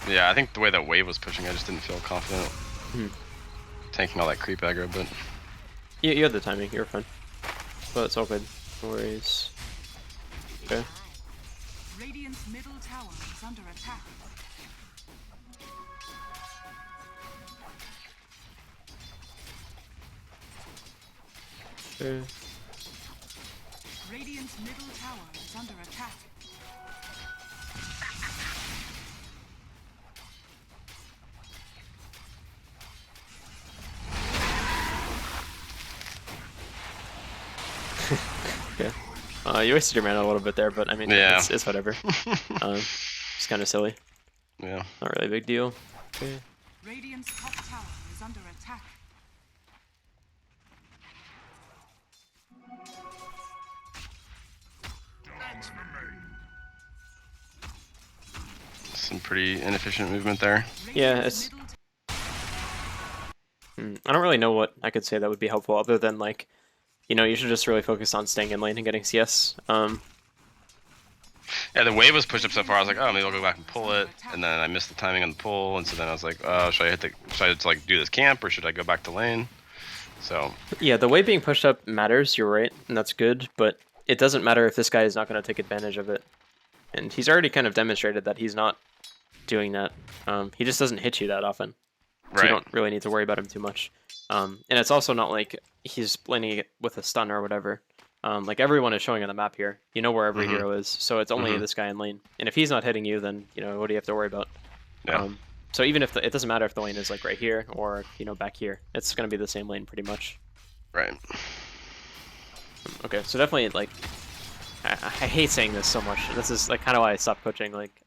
Yeah, I think the way that wave was pushing, I just didn't feel confident tanking all that creep aggro, but... You had the timing, you were fine. But it's all good. No worries. Okay. Radiant's middle tower is under attack. Okay. Radiant's middle tower is under attack. Okay. You wasted your mana a little bit there, but I mean, Yeah. it's whatever. It's kind of silly. Yeah. Not really a big deal. Okay. Radiant's top tower is under attack. Some pretty inefficient movement there. Yeah, it's. I don't really know what I could say that would be helpful other than like, you should just really focus on staying in lane and getting CS. Yeah, the wave was pushed up so far. I was like, oh, maybe I'll go back and pull it, and then I missed the timing on the pull, and so then I was like, oh, should I just like do this camp or should I go back to lane? So Yeah, the way being pushed up matters. You're right, and that's good. But it doesn't matter if this guy is not going to take advantage of it, and he's already kind of demonstrated that he's not doing that. He just doesn't hit you that often, so you don't really need to worry about him too much. And it's also not like he's laning it with a stun or whatever. Like everyone is showing on the map here. You know where every hero is, so it's only this guy in lane. And if he's not hitting you, then what do you have to worry about? Yeah. So even if it doesn't matter if the lane is like right here or back here, it's gonna be the same lane pretty much. Right. Okay, so definitely like I hate saying this so much. This is like kind of why I stopped coaching like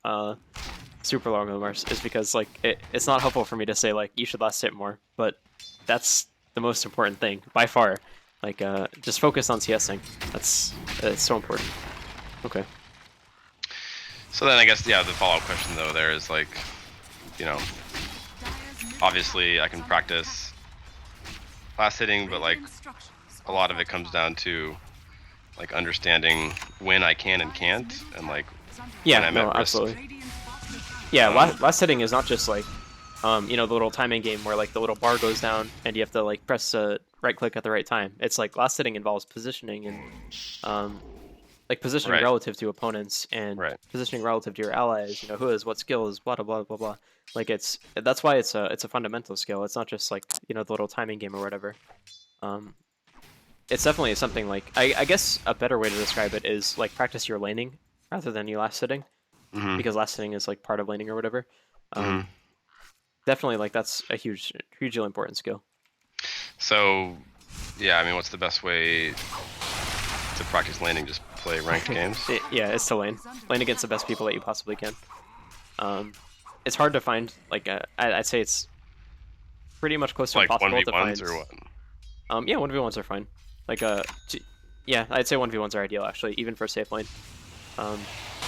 super long homers, is because like it's not helpful for me to say like you should last hit more, but that's the most important thing by far. Like just focus on CSing. That's so important. Okay. So then I guess the follow-up question though there is like, obviously I can practice last hitting, but like a lot of it comes down to like understanding when I can and can't, and like when I'm at risk. Absolutely. Yeah, last hitting is not just like the little timing game where like the little bar goes down and you have to like press right click at the right time. It's like last hitting involves positioning and like positioning relative to opponents and positioning relative to your allies. Who has what skills, blah blah blah blah blah. Like that's why it's a fundamental skill. It's not just like the little timing game or whatever. It's definitely something like I guess a better way to describe it is like practice your laning rather than you last hitting, because last hitting is like part of laning or whatever. Definitely like that's a hugely important skill. So yeah, I mean, what's the best way to practice laning? Just play ranked games? It's to lane against the best people that you possibly can. It's hard to find like I'd say it's pretty much close to like impossible to 1v1s find. or what? Yeah, 1v1s are fine. Like yeah, I'd say 1v1s are ideal actually, even for safe lane.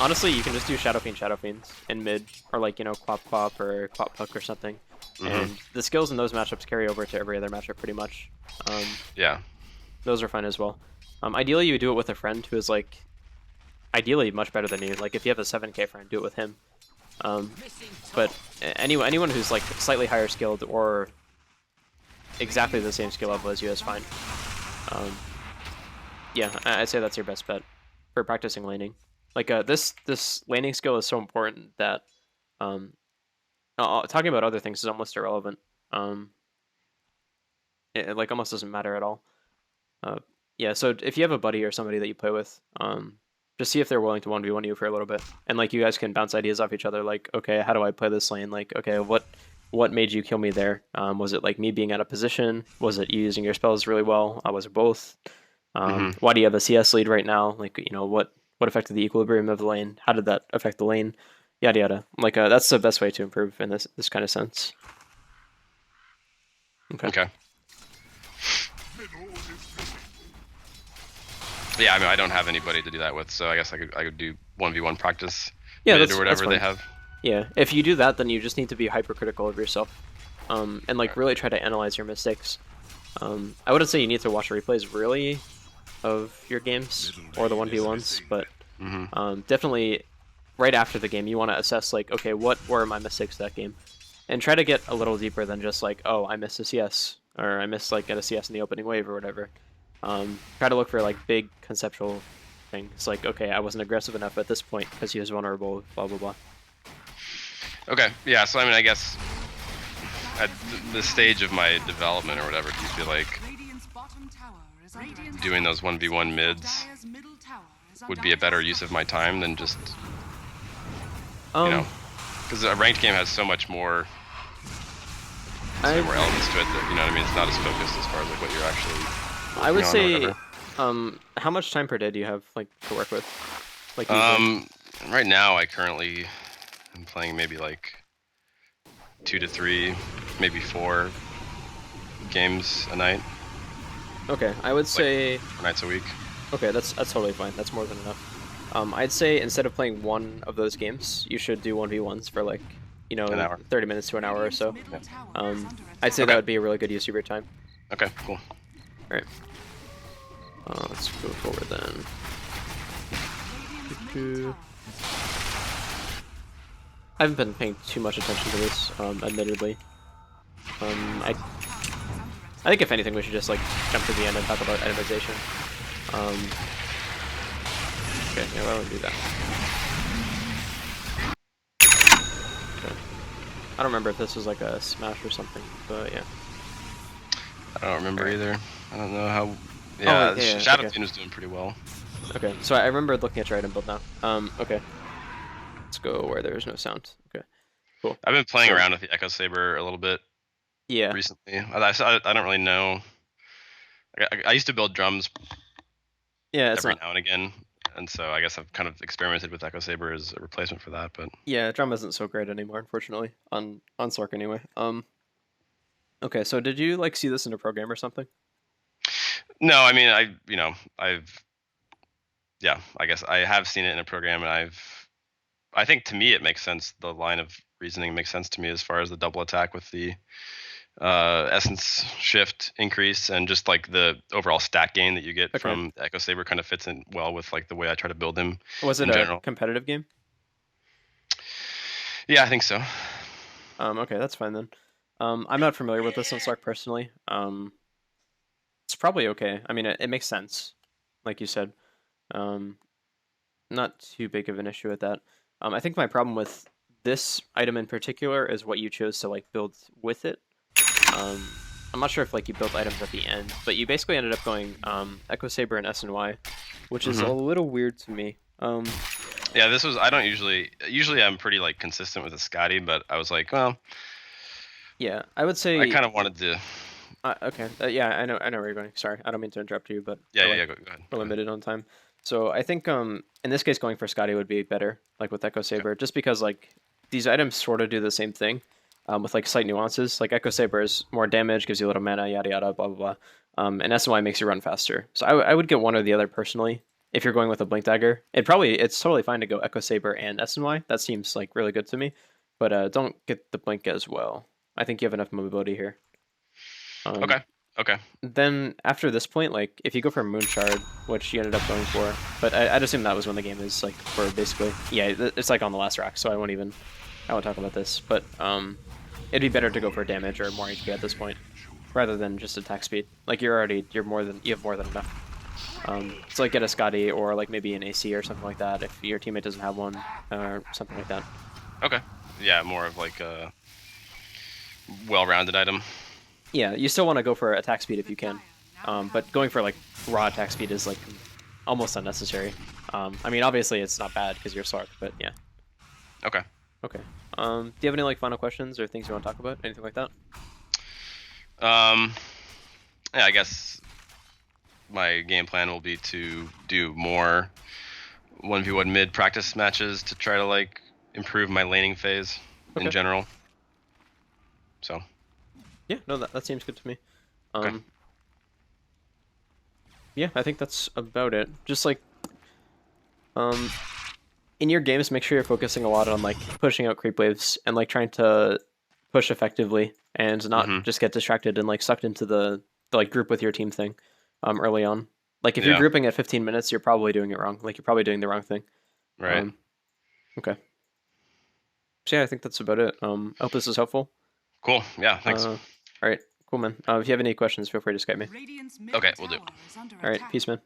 Honestly, you can just do Shadow Fiends in mid, or like Quap or Quap Puck or something, and the skills in those matchups carry over to every other matchup pretty much. Yeah, those are fine as well. Ideally, you would do it with a friend who is like, ideally much better than you. Like if you have a 7K friend, do it with him. But anyone who's like slightly higher skilled or exactly the same skill level as you is fine. Yeah, I'd say that's your best bet for practicing laning. Like this laning skill is so important that talking about other things is almost irrelevant. It like almost doesn't matter at all. Yeah, so if you have a buddy or somebody that you play with, just see if they're willing to 1v1 you for a little bit, and like you guys can bounce ideas off each other. Like, okay, how do I play this lane? Like, okay, what made you kill me there? Was it like me being out of position? Was it you using your spells really well? Was it both? Why do you have a CS lead right now? Like, what affected the equilibrium of the lane? How did that affect the lane? Yada yada. Like that's the best way to improve in this kind of sense. Okay. Yeah, I mean, I don't have anybody to do that with, so I guess I could do 1v1 practice or whatever they have. Yeah, if you do that, then you just need to be hypercritical of yourself, and like really try to analyze your mistakes. I wouldn't say you need to watch replays really of your games or the 1v1s, but definitely right after the game you want to assess like, okay, what were my mistakes that game, and try to get a little deeper than just like, oh, I missed a CS, or I missed like a CS in the opening wave or whatever. Try to look for like big conceptual thing. It's like, okay, I wasn't aggressive enough at this point because he was vulnerable, blah, blah, blah. Okay, yeah, so I mean, I guess at the stage of my development or whatever, do you feel like Radiant's bottom tower is under attack. doing those 1v1 mids Dire's middle tower is would be a better use of my time than just, Um, you know, because a ranked game has so much more, more elements to it that, you know what I mean, it's not as focused as far as like what you're actually I would working on or say, whatever. how much time per day do you have like to work with? Like usually? Right now I currently am playing maybe like 2 to 3, maybe 4 games a night, Okay, I would say 4 nights a week. okay, that's totally fine. That's more than enough. I'd say instead of playing one of those games, you should do 1v1s for like, you know, An hour. 30 minutes to an hour or so. middle tower is under I'd say Okay. that would be a really good use of your time. Okay, cool. Alright. Let's go forward then. Radiant's middle tower I haven't been paying too much attention to this, admittedly. I think if anything, we should just like jump to the end and talk about itemization. Okay, yeah, why don't we do that? Okay. I don't remember if this was like a smash or something, but yeah. I don't remember either. I don't know how. Yeah, yeah, Shadow okay. Team is doing pretty well. Okay, so I remember looking at your item build now. Okay. Let's go where there's no sound. Okay, cool. I've been playing So- around with the Echo Saber a little bit Yeah. recently. I don't really know. I used to build drums Yeah, it's every not. now and again, and so I guess I've kind of experimented with Echo Saber as a replacement for that. But Yeah, drum isn't so great anymore, unfortunately. On Sork anyway. Okay, so did you like see this in a program or something? no, I mean I guess I have seen it in a program, and I think to me it makes sense. The line of reasoning makes sense to me as far as the double attack with the essence shift increase and just like the overall stat gain that you get Okay. from Echo Saber kind of fits in well with like the way I try to build him. Was it In a general. competitive game? Yeah, I think so. Okay, that's fine then. I'm not familiar with this on Sark personally. It's probably okay. I mean, it makes sense, like you said. Not too big of an issue with that. I think my problem with this item in particular is what you chose to like build with it. I'm not sure if like you built items at the end, but you basically ended up going Echo Saber and SNY, which is a little weird to me. Yeah, this was I don't usually I'm pretty like consistent with the Scotty, but I was like, well, Yeah, I would say. I kind of wanted to. Okay. Yeah, I know where you're going. Sorry, I don't mean to interrupt you, but Yeah, we're, yeah, like, go ahead. we're limited on time. So I think in this case going for Scotty would be better, like with Echo Saber, just because like these items sort of do the same thing, with like slight nuances. Like Echo Saber is more damage, gives you a little mana, yada yada, blah blah blah. And SNY makes you run faster. So I would get one or the other personally. If you're going with a Blink Dagger, it's totally fine to go Echo Saber and SNY. That seems like really good to me. But don't get the Blink as well. I think you have enough mobility here. Okay. Then after this point, like if you go for Moonshard, which you ended up going for, but I'd assume that was when the game is like for basically, yeah, it's like on the last rack, so I won't talk about this. But it'd be better to go for damage or more HP at this point, rather than just attack speed. Like you have more than enough. So like get a Scotty or like maybe an AC or something like that if your teammate doesn't have one or something like that. Okay. Yeah, more of like a well-rounded item. Yeah, you still want to go for attack speed if you can, but going for like raw attack speed is like almost unnecessary. I mean, obviously it's not bad because you're Sark, but yeah. Okay. Okay. Do you have any like final questions or things you want to talk about? Anything like that? Yeah, I guess my game plan will be to do more 1v1 mid practice matches to try to like improve my laning phase in Okay. general. So. Yeah, no, that seems good to me. Okay. Yeah, I think that's about it. Just like, in your games, make sure you're focusing a lot on like pushing out creep waves and like trying to push effectively and not just get distracted and like sucked into the like group with your team thing, early on. Like if you're Yeah. grouping at 15 minutes, you're probably doing it wrong. Like you're probably doing the wrong thing. Right. Okay. So yeah, I think that's about it. I hope this is helpful. Cool. Yeah. Thanks. All right, cool, man. If you have any questions, feel free to Skype me. Radiant's middle Okay, we'll do. tower is under All right, attack. peace, man.